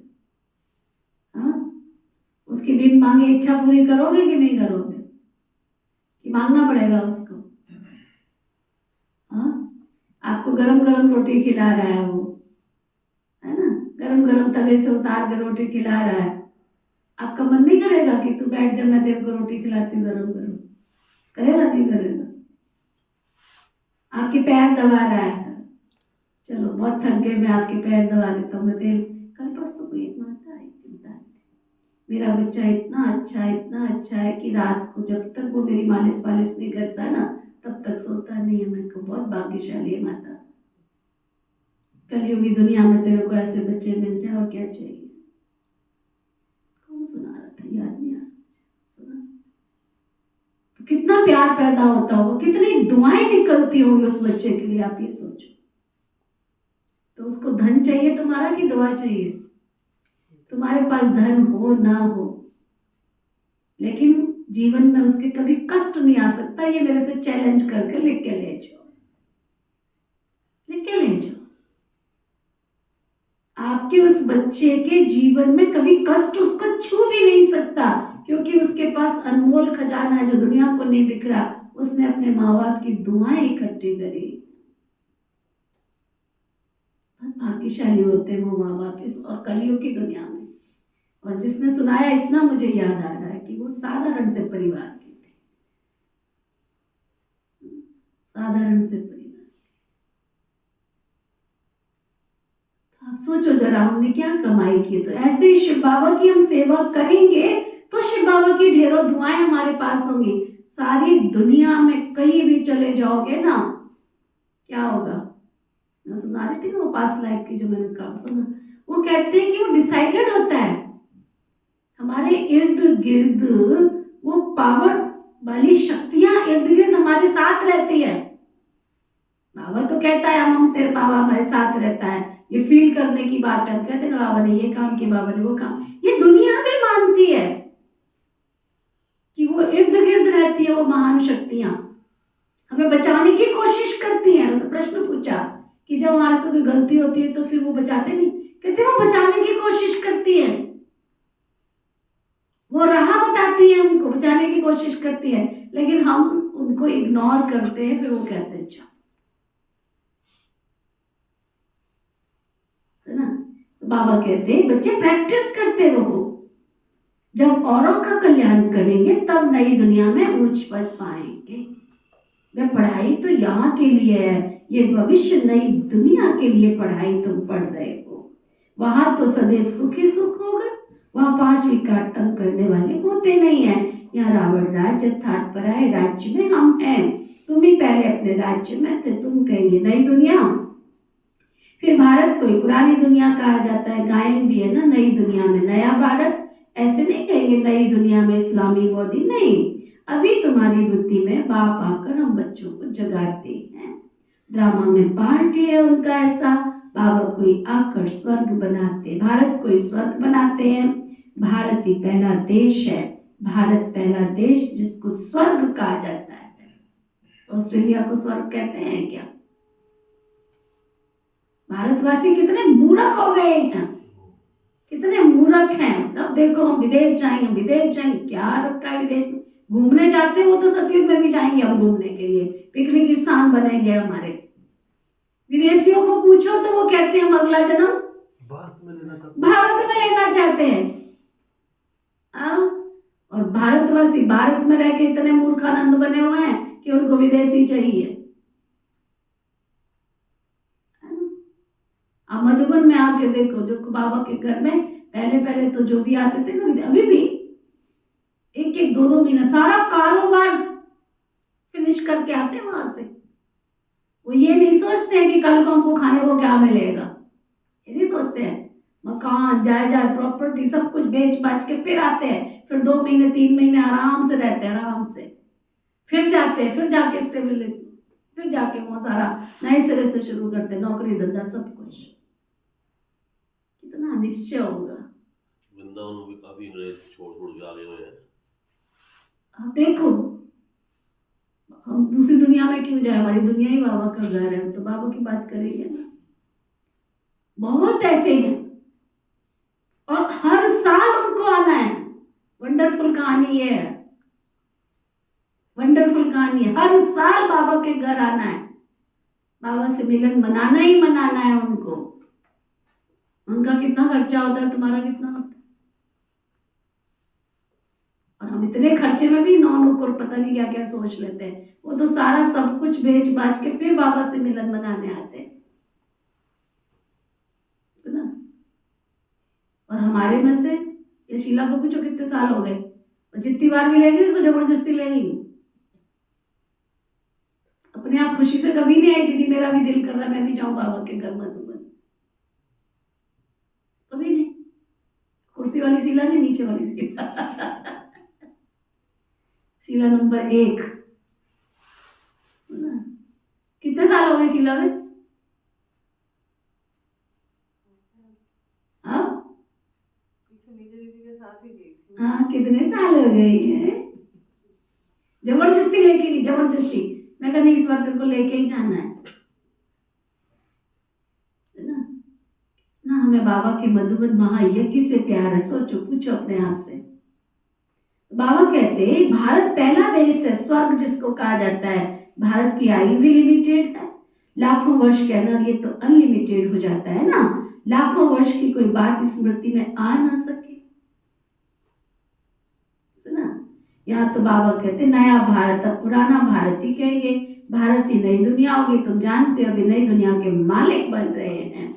हाँ, उसकी बिन मांगे इच्छा पूरी करोगे कि नहीं करोगे? कि मांगना पड़ेगा उसको? हाँ, आपको गरम गरम रोटी खिला रहा है वो, है ना? गरम गरम तवे से उतार कर रोटी खिला रहा है, आपका मन नहीं करेगा कि तू बैठ जा, मैं तेरे को रोटी खिलाती हूँ गरम गरम? करेगा नहीं करेगा? आपके पैर दबा रहा है, चलो बहुत थक गए, मैं आपके पैर दबा देता हूँ। मैं तेल कल परसों को एक माता आई थी, मेरा बच्चा इतना अच्छा है कि रात को जब तक वो मेरी मालिश वालिश नहीं करता ना, तब तक सोता नहीं है। मैं को बहुत भाग्यशाली है माता, कलयुगी दुनिया में तेरे को ऐसे बच्चे मिल जाए, और क्या चाहिए? कौन सुना रहा था, याद नहीं आ रहा। तो कितना प्यार पैदा होता होगा, कितनी दुआएं निकलती होंगी उस बच्चे के लिए, आप ये सोचो। तो उसको धन चाहिए तुम्हारा कि दुआ चाहिए? तुम्हारे पास धन हो ना हो, लेकिन जीवन में उसके कभी कष्ट नहीं आ सकता। ये मेरे से चैलेंज करके लिख के ले जाओ, लिख के ले जाओ। आपके उस बच्चे के जीवन में कभी कष्ट उसको छू भी नहीं सकता, क्योंकि उसके पास अनमोल खजाना है जो दुनिया को नहीं दिख रहा। उसने अपने माँ बाप की दुआएं इकट्ठी करी। भाग्यशाली होते हैं वो माँ बाप इस और कलियुग की दुनिया में। और जिसने सुनाया, इतना मुझे याद आ रहा है कि वो साधारण से परिवार के थे, साधारण से परिवार। आप सोचो जरा, हमने क्या कमाई की। तो ऐसे ही शिव बाबा की हम सेवा करेंगे तो शिव बाबा की ढेरों दुआएं हमारे पास होंगी। सारी दुनिया में कहीं भी चले जाओगे ना, क्या होगा? मैं सुना रही थी ना वो पास्ट लाइफ की जो मैंने काम सुना, वो कहते हैं कि वो डिसाइडेड होता है। हमारे इर्द गिर्द वो पावर वाली शक्तियां इर्द गिर्द हमारे साथ रहती है। बाबा तो कहता है हम तेरे बाबा हमारे साथ रहता है, ये फील करने की बात है। हम कहते हैं बाबा ने ये काम किया, बाबा ने वो काम। ये दुनिया भी मानती है कि वो इर्द गिर्द रहती है, वो महान शक्तियां हमें बचाने की कोशिश करती हैं। उसने प्रश्न पूछा कि जब हमारे से कोई गलती होती है तो फिर वो बचाते नहीं? कहते वो बचाने की कोशिश करती है, वो राह बताती है, हमको बचाने की कोशिश करती है, लेकिन हम उनको इग्नोर करते हैं। फिर वो कहते हैं अच्छा, है ना। तो बाबा कहते हैं बच्चे प्रैक्टिस करते रहो, जब औरों का कल्याण करेंगे तब नई दुनिया में ऊंच पद पाएंगे। मैं पढ़ाई तो यहाँ के लिए है, ये भविष्य नई दुनिया के लिए पढ़ाई तुम पढ़ रहे हो। वहां तो सदैव सुख ही सुख होगा, वहां 5 विकार तंग करने वाले होते नहीं है। यहाँ रावण राज्य अर्थात पराये राज्य में हम हैं, तुम ही पहले अपने राज्य में थे। तुम कहेंगे नई दुनिया, फिर भारत कोई पुरानी दुनिया कहा जाता है, गायन भी है ना, नई दुनिया में नया भारत। ऐसे नहीं कहेंगे नई दुनिया में इस्लामी मोदी, नहीं। अभी तुम्हारी बुद्धि में बाप आकर हम बच्चों को जगाते हैं। ड्रामा में पार्ट है उनका ऐसा, बाबा कोई आकर स्वर्ग बनाते, भारत कोई स्वर्ग बनाते हैं। भारत ही पहला देश है, भारत पहला देश जिसको स्वर्ग कहा जाता है। ऑस्ट्रेलिया को स्वर्ग कहते हैं क्या? भारतवासी कितने मूर्ख हो गए हैं, कितने मूर्ख हैं। अब देखो हम विदेश जाएंगे, विदेश जाएंगे, क्या रखा है विदेश में? घूमने जाते हैं वो तो सतयुग में भी जाएंगे हम घूमने के लिए, पिकनिक स्थान बनेंगे हमारे। विदेशियों को पूछो तो वो कहते हैं हम अगला जन्म भारत में लेना चाहते हैं। और भारतवासी भारत में रह के इतने मूर्खानंद बने हुए हैं कि उनको विदेशी चाहिए। आप मधुबन में आके देखो, जो बाबा के घर में पहले तो जो भी आते थे ना, अभी भी 1-1, 2-2 महीना सारा कारोबार फिनिश करके आते हैं वहां से। वो ये नहीं सोचते हैं कि कल को हमको खाने को क्या मिलेगा, ये नहीं सोचते हैं। मकान जायदाद प्रॉपर्टी सब कुछ बेच बाच के फिर आते हैं, फिर 2 महीने 3 महीने आराम से रहते हैं, आराम से फिर जाते हैं, फिर जाके स्टेबिलिटी, फिर जाके वो सारा नए सिरे से शुरू करते हैं, नौकरी धंधा सब कुछ। कितना निश्चय होगा। वृंदावन में भी काफी अंग्रेज छोड़ के आ गए हुए हैं। आप देखो हम दूसरी दुनिया में क्यों जाए, हमारी दुनिया ही बाबा का घर है, तो बाबा की बात करेंगे ना। बहुत ऐसे हैं और हर साल उनको आना है। वंडरफुल कहानी है, वंडरफुल कहानी है। हर साल बाबा के घर आना है, बाबा से मिलन मनाना ही मनाना है उनको। उनका कितना खर्चा होता है, तुम्हारा कितना होता है? और हम इतने खर्चे में भी नुक्कड़ पता नहीं क्या क्या सोच लेते हैं। वो तो सारा सब कुछ बेच बाच के फिर बाबा से मिलन मनाने आते हैं ना। और हमारे में से ये शीला को पूछो कितने साल हो गए, और जितनी बार मिलेगी उसको जबरदस्ती लेगी। अपने आप खुशी से कभी नहीं आई दीदी मेरा भी दिल कर रहा है मैं भी जाऊं बाबा के घर मधुबन, कभी नहीं। कुर्सी वाली शीला नहीं, नीचे वाली शीला शीला नंबर 1। कितने साल हो गए शीला में? हाँ कितने साल हो गए हैं। जबरदस्ती लेके नहीं, जबरदस्ती मैं कहा नहीं इस बार तेरे को लेके ही जाना है ना। हमें बाबा के मधुबन महायज्ञ से प्यार है। सोचो, पूछो अपने आप से। बाबा कहते हैं भारत पहला देश है स्वर्ग जिसको कहा जाता है। भारत की आयु भी लिमिटेड है, लाखों वर्ष के अंदर ये तो अनलिमिटेड हो जाता है ना। लाखों वर्ष की कोई बात स्मृति में आ ना सके, सुना। यहाँ तो बाबा कहते नया भारत, अब पुराना भारत ही कहेंगे। भारत ही नई दुनिया होगी। तुम जानते हो अभी नई दुनिया के मालिक बन रहे हैं।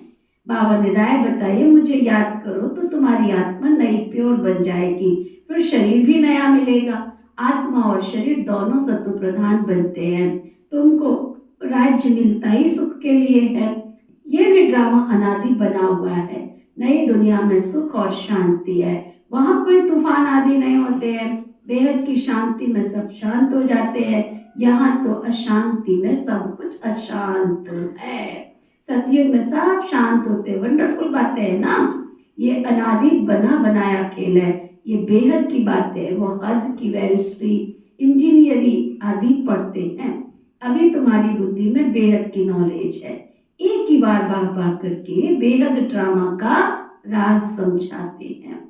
बाबा ने राय बताई, मुझे याद करो तो तुम्हारी आत्मा नई प्योर बन जाएगी, फिर शरीर भी नया मिलेगा। आत्मा और शरीर दोनों सत्व प्रधान बनते हैं। तुमको राज्य मिलता ही सुख के लिए है। ये भी ड्रामा अनादि बना हुआ है। नई दुनिया में सुख और शांति है, वहाँ कोई तूफान आदि नहीं होते हैं। बेहद की शांति में सब शांत हो जाते हैं। यहाँ तो अशांति में सब कुछ अशांत है। सतयुग में सब शांत होते, वंडरफुल बातें है ना। ये अनादि बना बनाया खेल है, ये बेहद की बातें है। वो हद की वेरिस्ट्री इंजीनियरिंग आदि पढ़ते हैं। अभी तुम्हारी बुद्धि में बेहद की नॉलेज है। एक ही बार बाग बाग करके बेहद ड्रामा का राज समझाते हैं।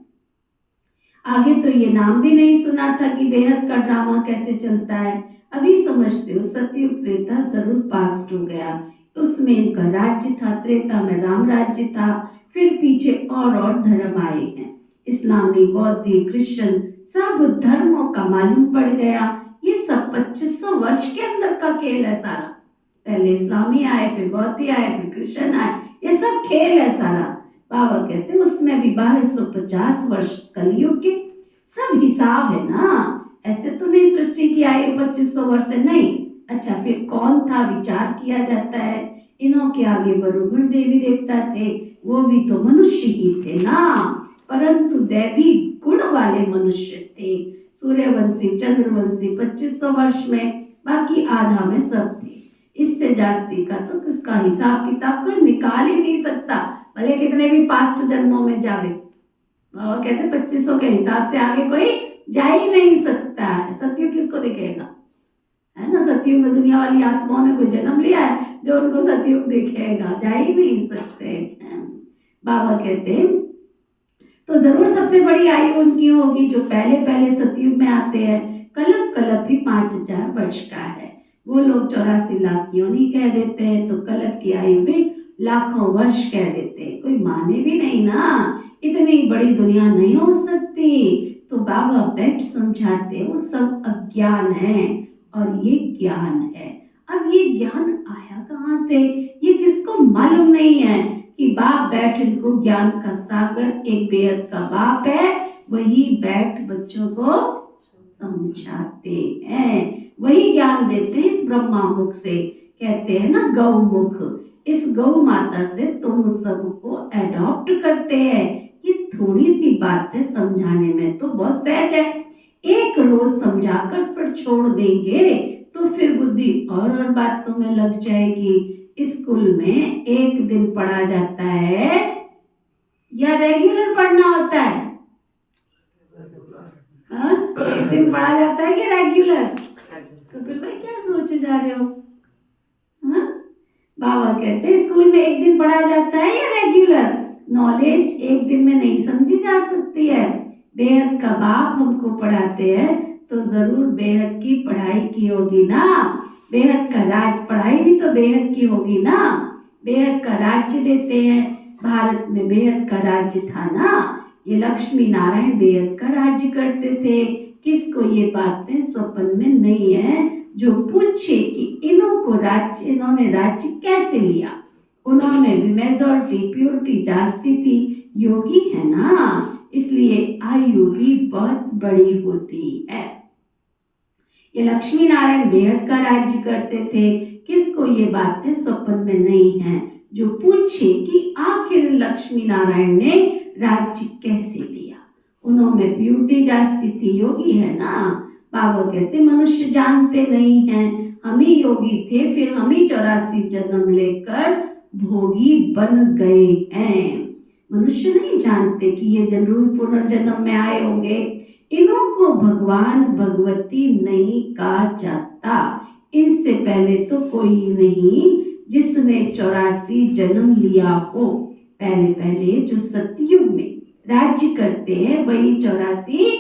आगे तो ये नाम भी नहीं सुना था कि बेहद का ड्रामा कैसे चलता है। अभी समझते हो। सतयुग त्रेता जरूर पास्ट हो गया, उसमें इनका राज्य था। त्रेता में राम राज्य था, फिर पीछे और धर्म आए हैं। इस्लामी, बौद्धिक, क्रिश्चियन सब धर्मों का मालूम पड़ गया। ये सब 2500 वर्ष के अंदर का खेल है सारा। पहले इस्लामी आए, फिर बौद्ध आए, फिर क्रिश्चियन आए, ये सब खेल है सारा। बाबा कहते हैं उसमें भी 1250 वर्ष कलयुग के सब हिसाब है ना। ऐसे तो नहीं सृष्टि की आयु 2500 वर्ष है, नहीं। अच्छा, फिर कौन था विचार किया जाता है। इन्हों के आगे बरोबर देवी देवता थे, वो भी तो मनुष्य ही थे ना, परंतु दैवी गुण वाले मनुष्य थे। सूर्यवंशी, चंद्रवंशी 2500 वर्ष में, बाकी आधा में सब थे। इससे जास्ती का तो उसका हिसाब किताब कोई निकाल ही नहीं सकता, भले कितने भी पास्ट जन्मों में जावे। और कहते 2500 के हिसाब से आगे कोई जा ही नहीं सकता है। सतयुग किसको दिखेगा, है ना। सतयुग में दुनिया वाली आत्माओं ने कोई जन्म लिया है जो उनको सतयुग दिखेगा, जा ही नहीं सकते। बाबा कहते तो जरूर सबसे बड़ी आयु उनकी होगी जो पहले पहले सतयुग में आते हैं। कल्प कल्प भी 5000 वर्ष का है। वो लोग 84 लाख क्यों नहीं कह देते हैं, तो कल्प की आयु भी लाखों वर्ष कह देते हैं। कोई माने भी नहीं ना, इतनी बड़ी दुनिया नहीं हो सकती। तो बाबा बैठ समझाते वो सब अज्ञान है और ये ज्ञान है। अब ये ज्ञान आया कहाँ से, ये किसको मालूम नहीं है कि बाप बैठ इनको ज्ञान का सागर, एक बेहद का बाप है, वही बैठ बच्चों को समझाते हैं, वही ज्ञान देते हैं। इस ब्रह्मा मुख से कहते हैं ना गौमुख, इस गौ माता से तुम सबको एडॉप्ट करते हैं। ये थोड़ी सी बातें समझाने में तो बहुत सहज है। एक रोज समझाकर फिर छोड़ देंगे तो फिर बुद्धि और बातों में लग जाएगी। स्कूल में एक दिन पढ़ा जाता है या रेगुलर पढ़ना होता है? एक दिन पढ़ा जाता है कि रेगुलर? तो फिर भाई क्या सोचे जा रहे हो? हाँ, बाबा कहते हैं स्कूल में एक दिन पढ़ा जाता है या रेगुलर? नॉलेज एक दिन में नहीं समझी जा सकती है। बेहद का बाप हमको पढ़ाते हैं तो जरूर बेहद की पढ़ाई की होगी ना। बेहद का राज पढ़ाई भी तो बेहद की होगी ना। बेहद का राज्य देते हैं, भारत में बेहद का राज्य था ना। ये लक्ष्मी नारायण बेहद का राज्य करते थे। किसको ये बातें स्वप्न में नहीं है जो पूछे कि इन्होंने राज्य कैसे लिया। उन्होंने भी मेजॉरिटी प्योरिटी जास्ती थी, योगी है ना, इसलिए आयु भी बहुत बड़ी होती है। ये लक्ष्मी नारायण बेहद का राज्य करते थे। किसको ये बातें स्वप्न में नहीं है जो पूछे कि आखिर लक्ष्मी नारायण ने राज्य कैसे लिया। उन्होंने ब्यूटी जास्ती थी, योगी है ना। बाबा कहते मनुष्य जानते नहीं हैं, हम ही योगी थे, फिर हम ही 84 जन्म लेकर भोगी बन गए हैं। मनुष्य नहीं जानते कि ये जरूर पुनर्जन्म में आए होंगे। इन्हों को भगवान भगवती नहीं कहा जाता। इनसे पहले तो कोई नहीं जिसने 84 जन्म लिया हो। पहले पहले जो सतयुग में राज्य करते हैं वही 84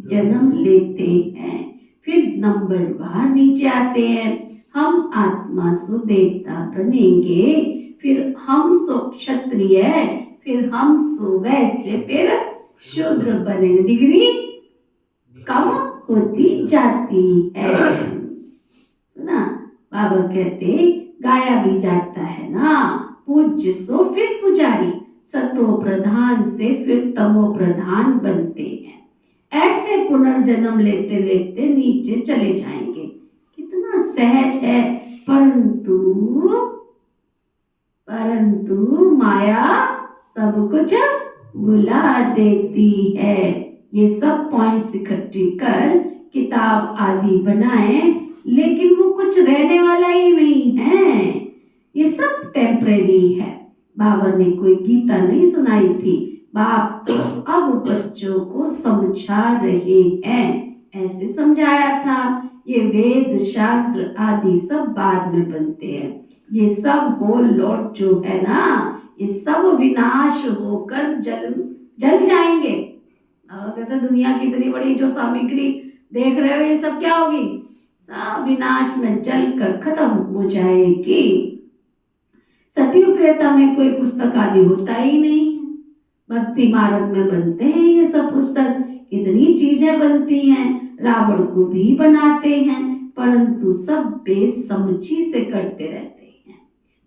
जन्म लेते हैं। फिर नंबर बार नीचे आते हैं। हम आत्मा सो देवता बनेंगे, फिर हम सो क्षत्रिय, फिर हम सो वैश्य, फिर शूद्र बनेंगे। डिग्री कम होती जाती है ना। बाबा कहते गाया भी जाता है ना, पूज्य सो फिर पुजारी, सतो प्रधान से फिर तमो प्रधान बनते हैं। ऐसे पुनर्जन्म लेते लेते नीचे चले जाएंगे। कितना सहज है, परंतु माया सब कुछ भुला देती है। ये सब पॉइंट्स इकट्ठी कर किताब आदि बनाए, लेकिन वो कुछ रहने वाला ही नहीं है, ये सब टेम्परेरी है। बाबा ने कोई गीता नहीं सुनाई थी, बाप तो अब बच्चों को समझा रहे हैं, ऐसे समझाया था। ये वेद शास्त्र आदि सब बाद में बनते हैं, ये सब होल लौट जो है ना, ये सब विनाश होकर जल जाएंगे। कहते दुनिया की इतनी बड़ी जो सामग्री देख रहे हो ये सब क्या होगी, सब विनाश में जल कर खत्म हो जाएगी। सतयुग त्रेता में कोई पुस्तक आदि होता ही नहीं है, भक्ति मार्ग में बनते हैं ये सब पुस्तक, कितनी चीजें बनती हैं, रावण को भी बनाते हैं, परंतु सब बेसमझी से करते रहते हैं,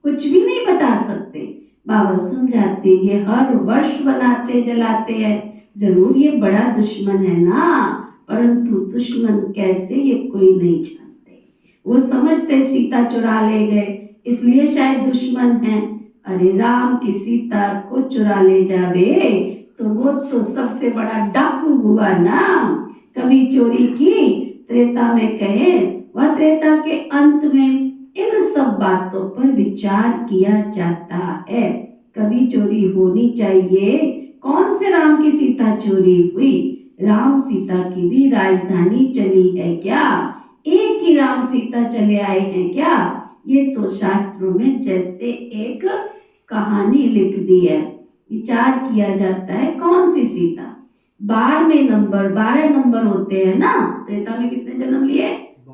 कुछ भी नहीं बता सकते। बाबा समझाते ये हर वर्ष बनाते जलाते हैं, जरूर ये बड़ा दुश्मन है ना, परंतु दुश्मन कैसे ये कोई नहीं जानते। वो समझते सीता चुरा ले गए इसलिए शायद दुश्मन है। अरे राम की सीता को चुरा ले जावे तो वो तो सबसे बड़ा डाकू हुआ ना। कभी चोरी की त्रेता में कहे, वह त्रेता के अंत में इन सब बातों पर विचार किया जाता है। कभी चोरी होनी चाहिए, कौन से राम की सीता चोरी हुई, राम सीता की भी राजधानी चली है क्या, एक ही राम सीता चले आए हैं क्या, ये तो शास्त्रों में जैसे एक कहानी लिख दी है। विचार किया जाता है कौन सी सीता, 12 नंबर होते हैं ना, त्रेता में कितने जन्म लिए,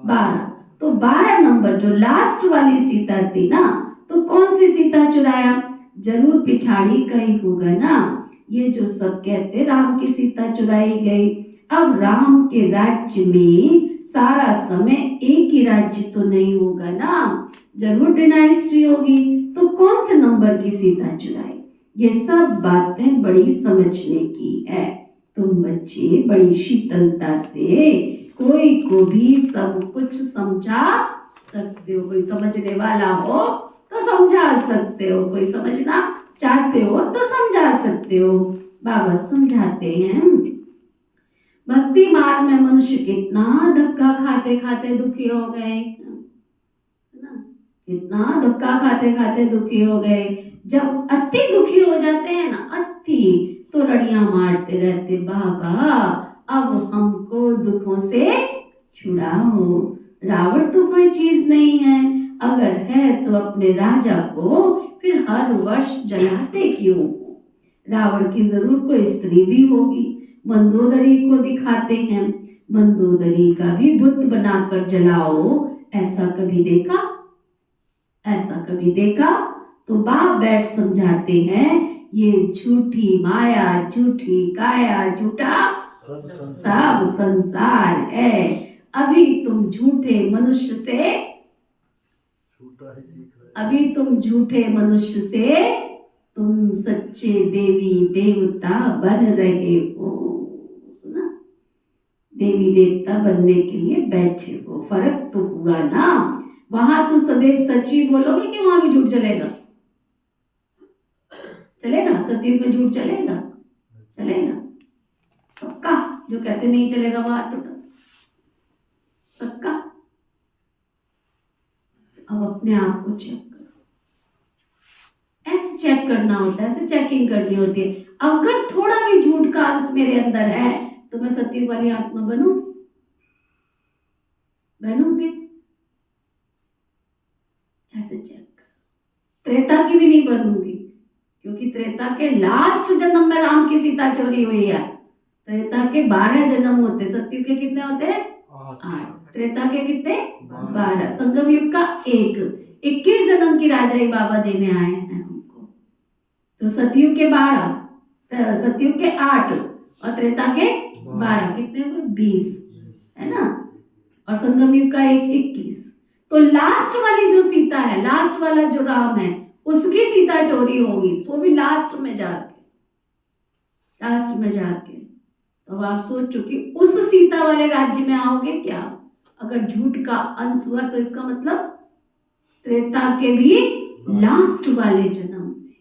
12, तो 12 नंबर जो लास्ट वाली सीता थी ना, तो कौन सी सीता चुराया, जरूर पिछाड़ी का ही होगा ना। ये जो सब कहते राम की सीता चुराई गई, अब राम के राज्य में सारा समय एक ही राज्य तो नहीं होगा ना, जरूर डिनाइस्टी होगी, तो कौन से नंबर की सीता चुराई, ये सब बातें बड़ी समझने की है। तुम बच्चे बड़ी शीतलता से कोई को भी सब कुछ समझा सकते हो, कोई समझने वाला हो तो समझा सकते हो, कोई समझना चाहते हो तो समझा सकते हो। बाबा समझाते हैं भक्ति मार्ग में मनुष्य कितना धक्का खाते खाते दुखी हो गए, है ना, कितना धक्का खाते खाते दुखी हो गए। जब अति दुखी हो जाते हैं ना, अति, तो रड़ियां मारते रहते, बाबा अब हमको दुखों से छुड़ाओ। रावण तो कोई चीज नहीं है, अगर है तो अपने राजा को फिर हर वर्ष जलाते क्यों हो। रावण की जरूर कोई स्त्री भी होगी, मंदोदरी को दिखाते हैं, मंदोदरी का भी बुत बनाकर जलाओ, ऐसा कभी देखा, ऐसा कभी देखा। तो बाप बैठ समझाते हैं ये झूठी माया, झूठी काया, झूठा सब संसार है। अभी तुम झूठे मनुष्य से, अभी तुम झूठे मनुष्य से तुम सच्चे देवी देवता बन रहे हो ना, देवी देवता बनने के लिए बैठे हो, फर्क तो हुआ ना। वहां तो सदैव सच्ची बोलोगे कि वहां भी झूठ चलेगा, चलेगा, सतयुग में झूठ चलेगा, चलेगा पक्का। जो कहते नहीं चलेगा वहां तो पक्का। अब अपने आप को चेक करो, ऐसे चेक करना होता है, ऐसे चेकिंग करनी होती है। अगर थोड़ा भी झूठ का अंश मेरे अंदर है तो मैं सत्य वाली आत्मा बनूंगी, ऐसे चेक कर। त्रेता की भी नहीं बनूंगी, क्योंकि त्रेता के लास्ट जन्म में राम की सीता चोरी हुई है। त्रेता के 12 जन्म होते, सत्युग के कितने होते हैं, 8, त्रेता के कितने, 12, संगम युग का 1, 21 जन्म की राजाई बाबा देने आए हैं हमको। तो सतयुग के 12, सतयुग के 8 और त्रेता के 12 कितने हुए, 20, है ना, और संगम युग का 1, 21। तो लास्ट वाली जो सीता है, लास्ट वाला जो राम है, उसकी सीता चोरी होगी, वो भी लास्ट में जाके। तो आप सोचो कि उस सीता वाले राज्य में आओगे क्या। अगर झूठ का अंश हुआ तो इसका मतलब त्रेता के भी लास्ट वाले जन्म में।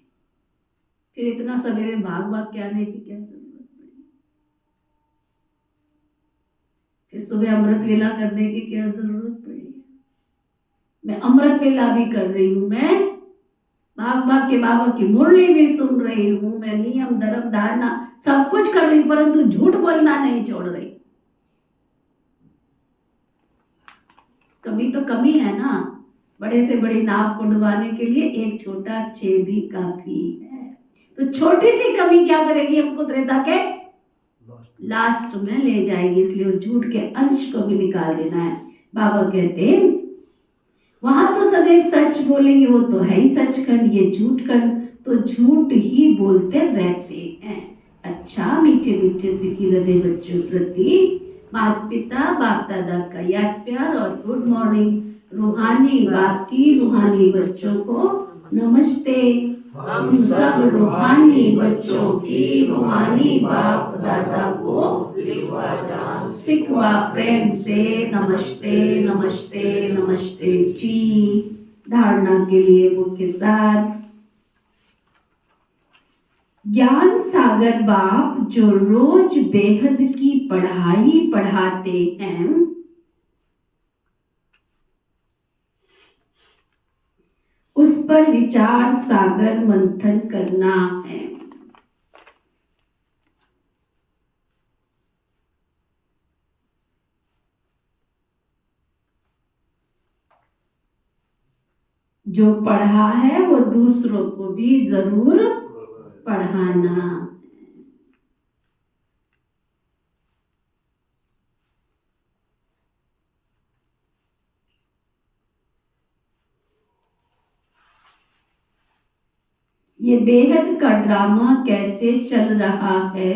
फिर इतना सवेरे भाग के आने की क्या जरूरत नहीं, फिर सुबह अमृत वेला करने की क्या जरूरत पड़ी। मैं अमृत वेला भी कर रही हूँ, मैं भाग भाग के बाबा की मुरली भी सुन रही हूँ, मैं नियम धर्म धारणा सब कुछ कर रही हूँ, परंतु झूठ बोलना नहीं छोड़ रही। कभी तो कमी है ना, बड़े से बड़ी नाव को डुबाने के लिए एक छोटा छेद ही काफी है। तो छोटी सी कमी क्या करेगी, हमको त्रेता के लास्ट में ले जाएगी। इसलिए वो झूठ के अंश को भी निकाल देना है। बाबा कहते हैं वहां तो सदैव सच बोलेंगे, वो तो है ही सचखंड, ये झूठ खंड तो झूठ ही बोलते रहते हैं। अच्छा मीठे मीठे सिखी हृदय बच्चों प्रति माता पिता बाप दादा का याद प्यार और गुड मॉर्निंग। रूहानी बाप की रूहानी बच्चों को नमस्ते। हम सब रूहानी बच्चों की रूहानी बाप दादा को सिखवा प्रेम से नमस्ते नमस्ते नमस्ते जी। धारणा के लिए मुख्य सार, ज्ञान सागर बाप जो रोज बेहद की पढ़ाई पढ़ाते हैं, उस पर विचार सागर मंथन करना है। जो पढ़ा है वो दूसरों को भी जरूर पढ़ाना। ये बेहद का ड्रामा कैसे चल रहा है,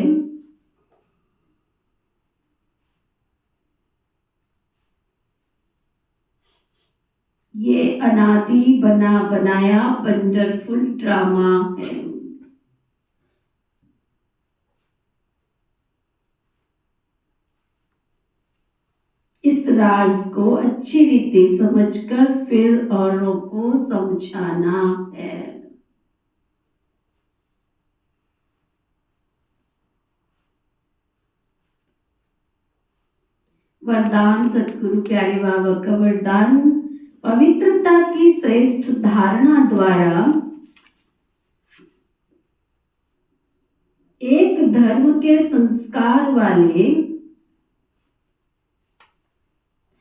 ये अनादि बना बनाया वंडरफुल ड्रामा है। इस राज को अच्छी रीति समझकर फिर औरों को समझाना है। वरदान सतगुरु प्यारे बाबा का वरदान, पवित्रता की श्रेष्ठ धारणा द्वारा एक धर्म के संस्कार वाले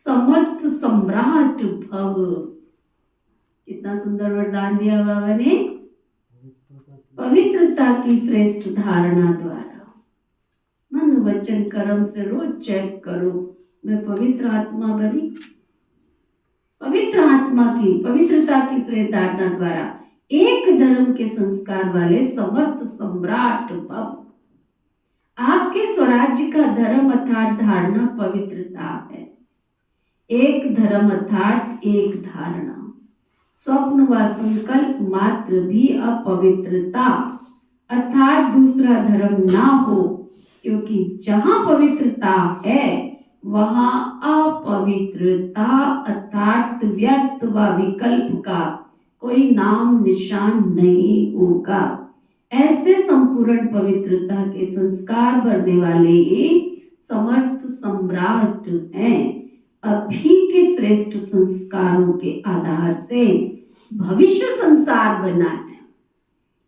समर्थ सम्राट भव। कितना सुंदर वरदान दिया बाबा ने, पवित्रता की श्रेष्ठ धारणा द्वारा। मन वचन कर्म से रोज चेक करो, मैं पवित्र आत्मा बनी। पवित्र आत्मा की पवित्रता की श्रेष्ठ धारणा द्वारा एक धर्म के संस्कार वाले समर्थ सम्राट भव। आपके स्वराज्य का धर्म अर्थात धारणा पवित्रता है। एक धर्म अर्थात एक धारणा, स्वप्न व संकल्प मात्र भी अपवित्रता अर्थात दूसरा धर्म ना हो, क्योंकि जहां पवित्रता है वहां अपवित्रता अर्थात व्यर्थ व विकल्प का कोई नाम निशान नहीं होगा। ऐसे संपूर्ण पवित्रता के संस्कार भरने वाले ये समर्थ सम्राट हैं। अभी के श्रेष्ठ संस्कारों के आधार से भविष्य संसार बना है।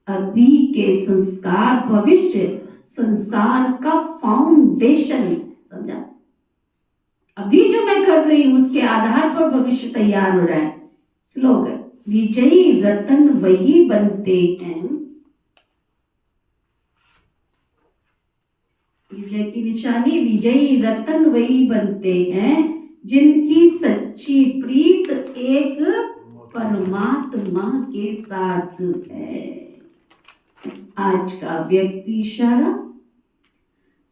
अभी के संस्कार भविष्य संसार का फाउंडेशन, समझा? अभी जो मैं कर रही हूं उसके आधार पर भविष्य तैयार हो रहा है। स्लोगन, विजयी रतन वही बनते हैं। विजय की निशानी, विजयी रतन वही बनते हैं जिनकी सच्ची प्रीत एक परमात्मा के साथ है। आज का व्यक्ति इशारा,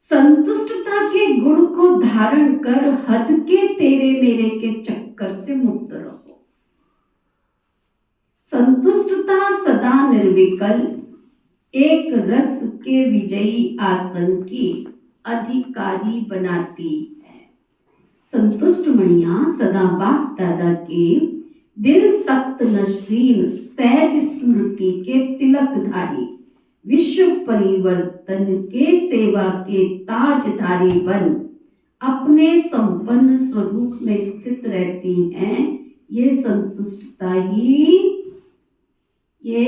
संतुष्टता के गुण को धारण कर हद के तेरे मेरे के चक्कर से मुक्त रहो। संतुष्टता सदा निर्विकल्प एक रस के विजयी आसन की अधिकारी बनाती है। संतुष्ट मणियां सदा बाप दादा के दिल तख्त नशीन सहज स्मृति के तिलकधारी विश्व परिवर्तन के सेवा के ताजधारी बन अपने संपन्न स्वरूप में स्थित रहती हैं। ये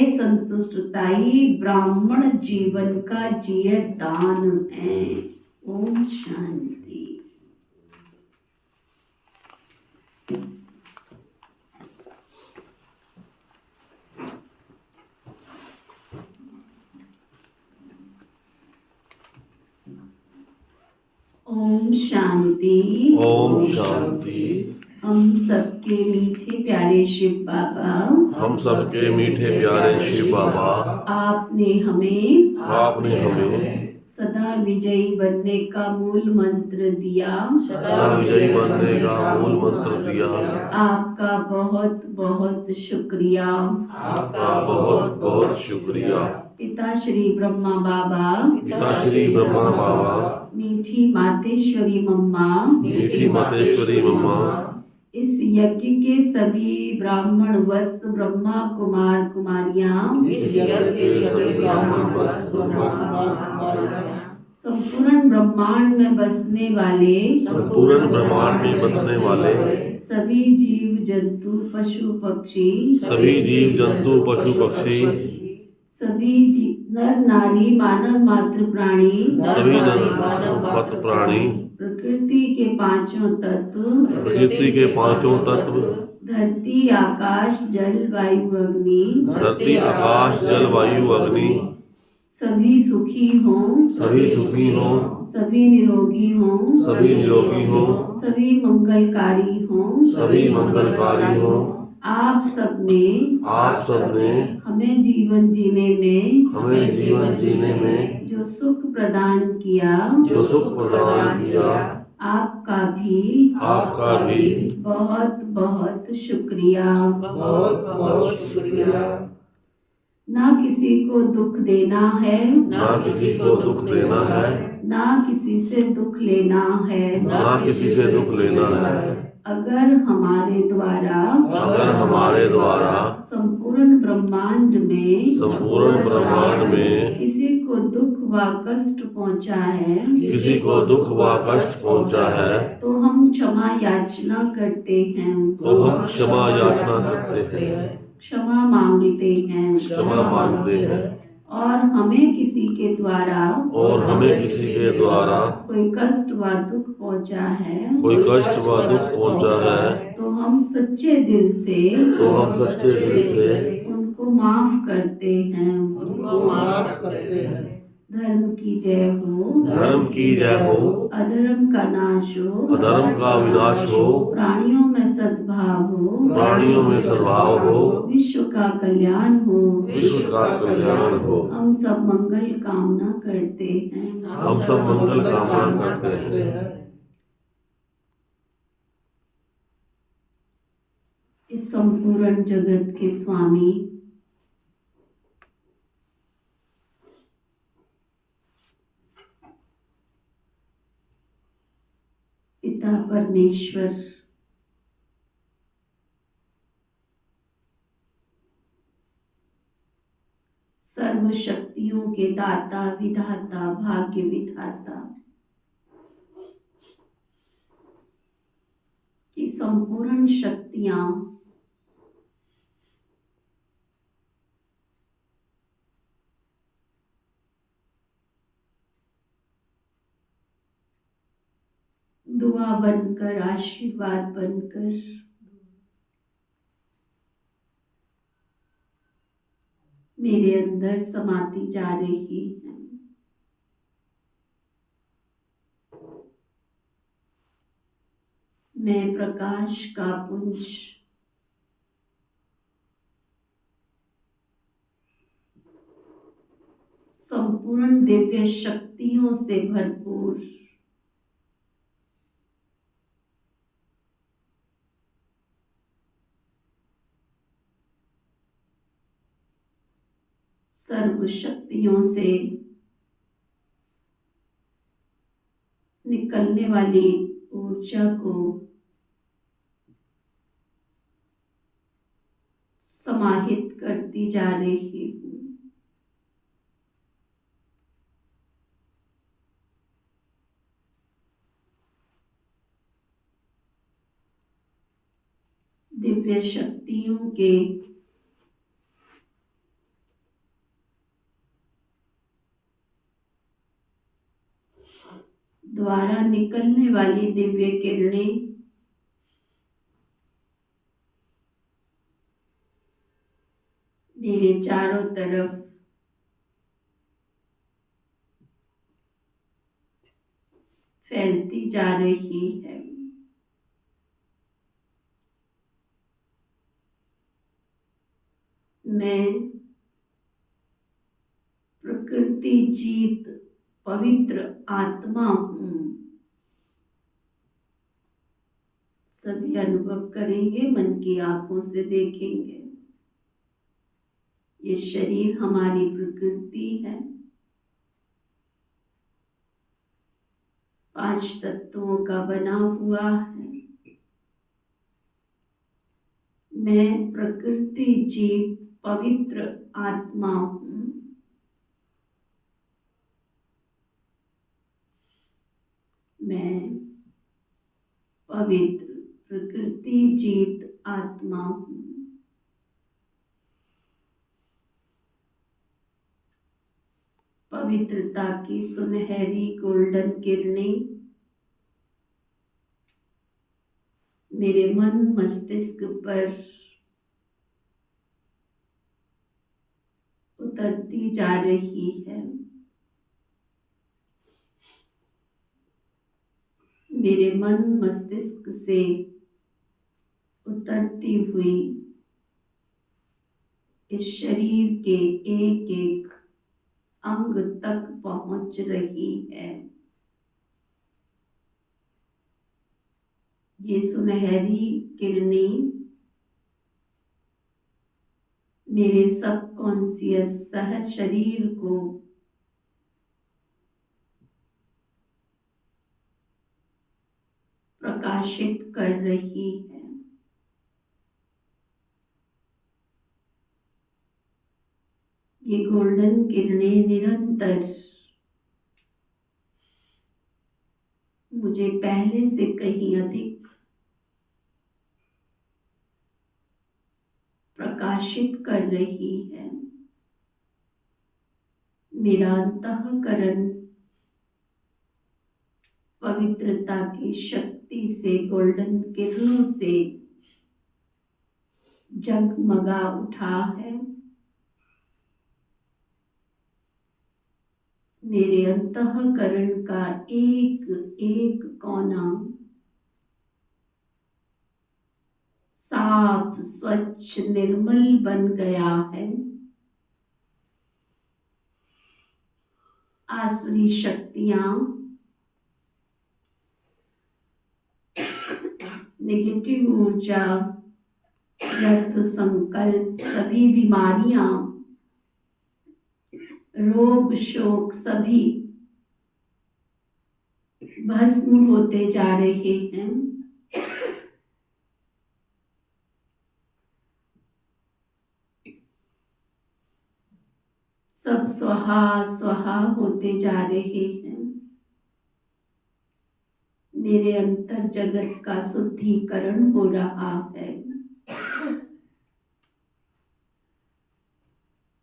संतुष्टता ही ब्राह्मण जीवन का जिय दान है। ओम शांति। ओम शांति। ओम शांति। हम सबके मीठे प्यारे शिव बाबा, हम सबके मीठे प्यारे शिव बाबा, आपने हमें सदा विजयी बनने का मूल मंत्र दिया। सदा विजयी बनने का मूल मंत्र दिया। आपका बहुत बहुत शुक्रिया। आपका बहुत बहुत शुक्रिया। पिता श्री ब्रह्मा बाबा, पिता श्री ब्रह्मा बाबा, मीठी मातेश्वरी मम्मा, मीठी मातेश्वरी मम्मा, इस यज्ञ के सभी ब्राह्मण वत्स ब्रह्मा कुमार कुमारियां, इस यज्ञ के सभी ब्राह्मण वत्स संपूर्ण ब्रह्मांड में बसने वाले, संपूर्ण ब्रह्मांड में बसने वाले, सभी जीव जंतु पशु पक्षी, सभी जीव जंतु पशु पक्षी, सभी नर नारी मानव मात्र प्राणी, सभी मानव प्राणी, प्रकृति के पांचों तत्व, प्रकृति के पांचों तत्व, धरती आकाश जल वायु अग्नि, धरती आकाश जल वायु अग्नि, सभी सुखी हों, सभी सुखी हों, सभी निरोगी हों, सभी निरोगी हों, सभी मंगलकारी हों। सभी मंगलकारी हों। आप सबने हमें जीवन जीने में जो सुख प्रदान किया, आपका भी बहुत बहुत शुक्रिया। बहुत बहुत शुक्रिया। ना किसी को दुख देना है, ना किसी को दुख देना है, ना किसी से दुख लेना है। ना किसी से दुख लेना है। अगर हमारे द्वारा संपूर्ण ब्रह्मांड में किसी को दुख व कष्ट पहुंचा है, तो हम क्षमा याचना करते हैं, क्षमा मांगते हैं। और हमें किसी के द्वारा कोई कष्ट व दुख पहुंचा है, तो हम सच्चे दिल से उनको माफ करते हैं। धर्म की जय हो, अधर्म का नाश हो, प्राणियों में सद्भाव हो, विश्व का कल्याण हो। हम सब मंगल कामना करते हैं। इस संपूर्ण जगत के स्वामी पिता परमेश्वर, सर्व शक्तियों के दाता विधाता भाग्य विधाता की संपूर्ण शक्तियां दुआ बनकर, आशीर्वाद बनकर मेरे अंदर समाती जा रही है। मैं प्रकाश का पुंज संपूर्ण दिव्य शक्तियों से भरपूर सर्व शक्तियों से निकलने वाली ऊर्जा को समाहित करती जा रही हूँ। दिव्य दिव्य शक्तियों के द्वारा निकलने वाली दिव्य किरणें मेरे चारों तरफ फैलती जा रही है। मैं प्रकृति जीत पवित्र आत्मा हूँ। सभी अनुभव करेंगे, मन की आंखों से देखेंगे। ये शरीर हमारी प्रकृति है। 5 तत्वों का बना हुआ है। मैं प्रकृति जीत पवित्र आत्मा हूँ। मैं पवित्र प्रकृति जीत आत्मा हूँ। पवित्रता की सुनहरी गोल्डन किरणें मेरे मन मस्तिष्क पर उतरती जा रही है। मेरे मन मस्तिष्क से उतरती हुई इस शरीर के एक एक अंग तक पहुंच रही है। ये सुनहरी किरणें मेरे सबकॉन्शियस सह शरीर को प्रकाशित कर रही है। ये गोल्डन किरणें निरंतर मुझे पहले से कहीं अधिक प्रकाशित कर रही है। मेरा अंतःकरण पवित्रता की शक्ति से, गोल्डन किरणों से जगमगा उठा है। मेरे अंतःकरण का एक एक कोना साफ, स्वच्छ, निर्मल बन गया है। आसुरी शक्तियां, नेगेटिव ऊर्जा, व्यर्थ संकल्प, सभी बीमारियां, रोग शोक सभी भस्म होते जा रहे हैं। सब स्वाहा स्वाहा होते जा रहे हैं। मेरे अंतर जगत का शुद्धिकरण हो रहा है।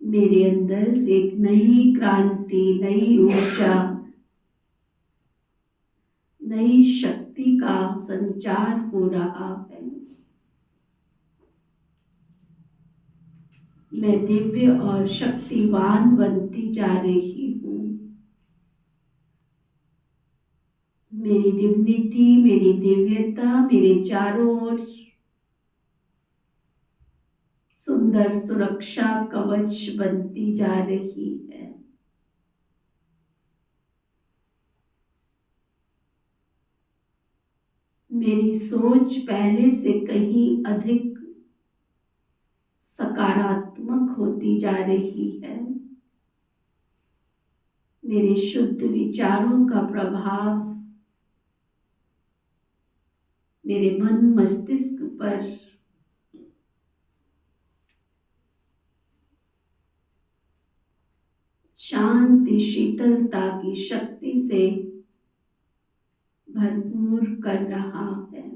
मेरे अंदर एक नई क्रांति, नई ऊर्जा, नई शक्ति का संचार हो रहा है। मैं दिव्य और शक्तिवान बनती जा रही हूँ। मेरी डिविनिटी, मेरी दिव्यता मेरे चारों ओर सुंदर सुरक्षा कवच बनती जा रही है। मेरी सोच पहले से कहीं अधिक सकारात्मक होती जा रही है। मेरे शुद्ध विचारों का प्रभाव मेरे मन मस्तिष्क पर शांति, शीतलता की शक्ति से भरपूर कर रहा है।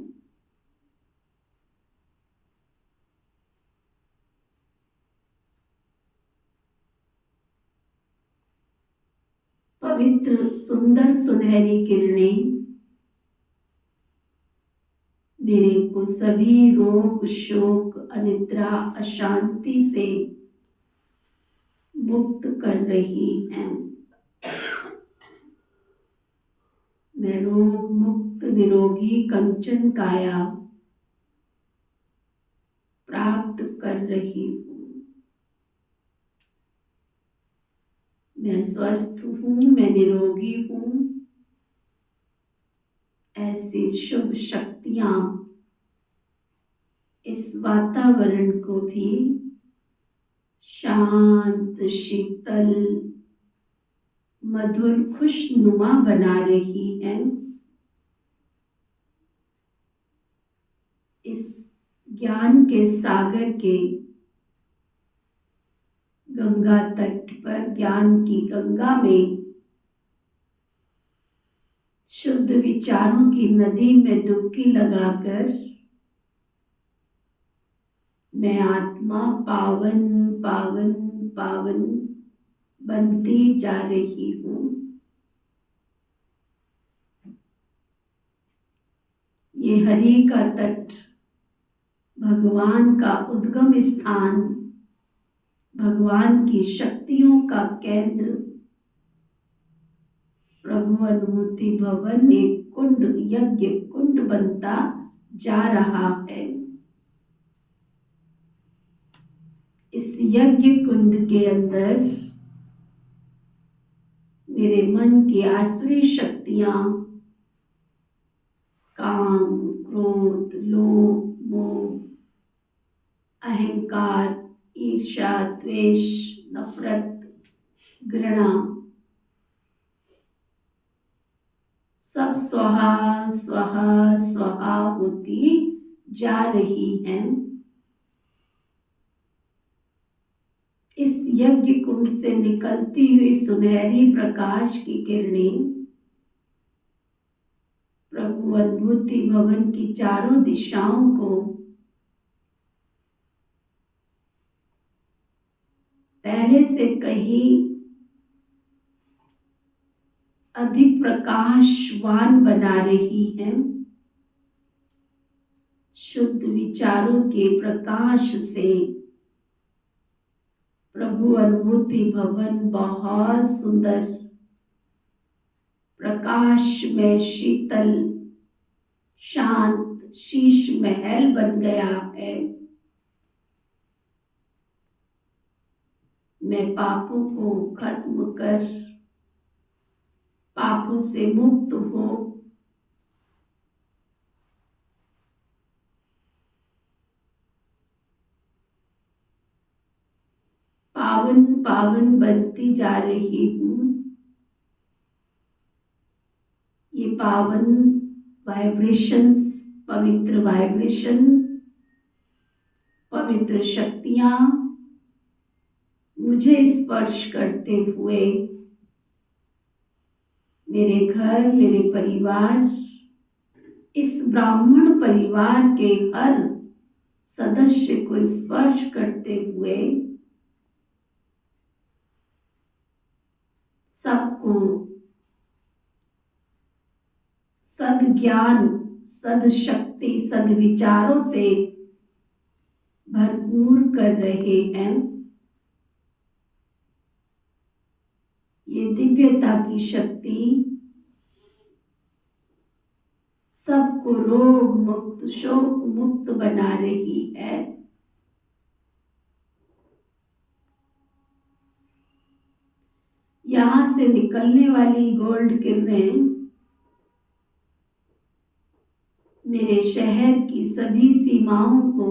पवित्र सुंदर सुनहरी किरणें मेरे को सभी रोग शोक अनिद्रा अशांति से मुक्त कर रही हैं। मैं रोग मुक्त निरोगी कंचन काया प्राप्त कर रही हूँ। मैं स्वस्थ हूँ, मैं निरोगी हूँ। ऐसी शुभ शक्तियाँ इस वातावरण को भी शांत शीतल मधुर खुशनुमा बना रही है। इस ज्ञान के सागर के गंगा तट पर, ज्ञान की गंगा में, शुद्ध विचारों की नदी में डुबकी लगाकर मैं आत्मा पावन पावन पावन बनती जा रही हूँ। ये हरि का तट, भगवान का उद्गम स्थान, भगवान की शक्तियों का केंद्र, प्रभु अनुभूति भवन एक कुंड, यज्ञ कुंड बनता जा रहा है। इस यज्ञ कुंड के अंदर मेरे मन की आसुरी शक्तियां, काम, क्रोध, लोभ, मोह, अहंकार, ईर्ष्या, द्वेष, नफरत, घृणा, सब स्वाहा स्वाहा स्वाहा होती जा रही हैं। इस यज्ञ कुंड से निकलती हुई सुनहरी प्रकाश की किरणें प्रभु अनुभूति भवन की चारों दिशाओं को पहले से कहीं अधिक प्रकाशवान बना रही है। शुद्ध विचारों के प्रकाश से प्रभु अनुभूति भवन बहुत सुंदर प्रकाश में शीतल शांत शीश महल बन गया है। मैं पापों को खत्म कर, पापों से मुक्त हो पावन पावन बनती जा रही हूँ। ये पावन वाइब्रेशंस, पवित्र वाइब्रेशन, पवित्र शक्तियाँ मुझे स्पर्श करते हुए मेरे घर, मेरे परिवार, इस ब्राह्मण परिवार के हर सदस्य को स्पर्श करते हुए सबको सद्ज्ञान, सद्शक्ति, सद्विचारों से भरपूर कर रहे हैं। ये दिव्यता की शक्ति सबको रोग मुक्त, शोक मुक्त बना रही है। यहाँ से निकलने वाली गोल्ड किरणें मेरे शहर की सभी सीमाओं को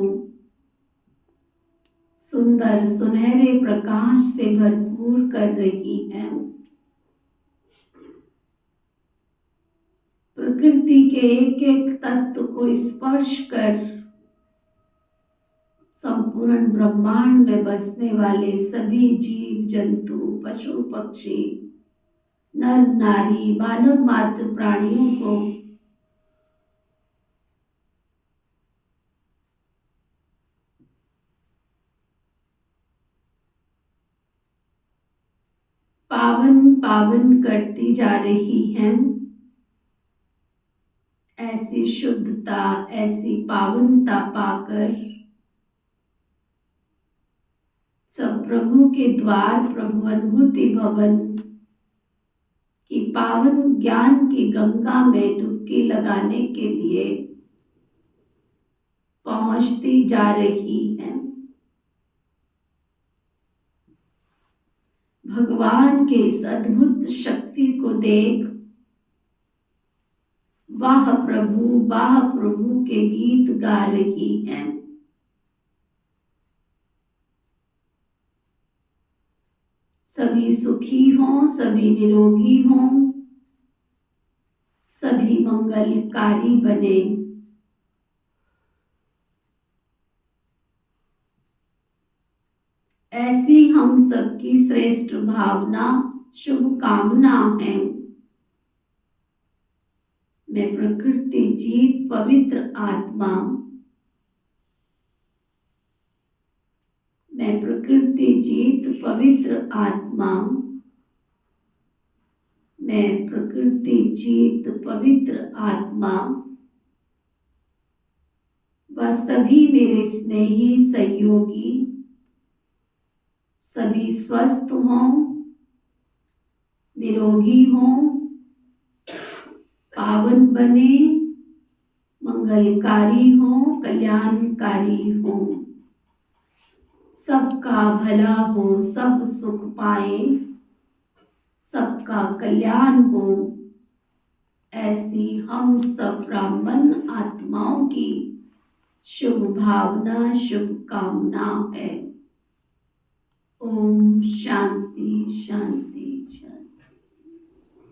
सुंदर सुनहरे प्रकाश से भरपूर कर रही हैं। प्रकृति के एक एक तत्व को स्पर्श कर संपूर्ण ब्रह्मांड में बसने वाले सभी जीव जंतु, पशु पक्षी, नर नारी, मानव मात्र प्राणियों को पावन पावन करती जा रही हैं। ऐसी शुद्धता, ऐसी पावनता पाकर सब प्रभु के द्वार, प्रभु अनुभूति भवन की पावन ज्ञान की गंगा में डुबकी लगाने के लिए पहुंचती जा रही हैं। भगवान के इस अद्भुत शक्ति को देख वाह प्रभु के गीत गा रही हैं। सभी सुखी हों, सभी निरोगी हों, सभी मंगलकारी बने। ऐसी हम सबकी श्रेष्ठ भावना, शुभकामना है। मैं प्रकृति जीत पवित्र आत्मा, मैं प्रकृति जीत पवित्र आत्मा, मैं प्रकृति जीत पवित्र आत्मा व सभी मेरे स्नेही सहयोगी सभी स्वस्थ हों, निरोगी हों, पावन बने, मंगलकारी हों, कल्याणकारी हों, सबका भला हो, सब सुख पाए, सबका कल्याण हो। ऐसी हम सब ब्राह्मण आत्माओं की शुभ भावना, शुभकामना है। ओम शांति शांति शांति।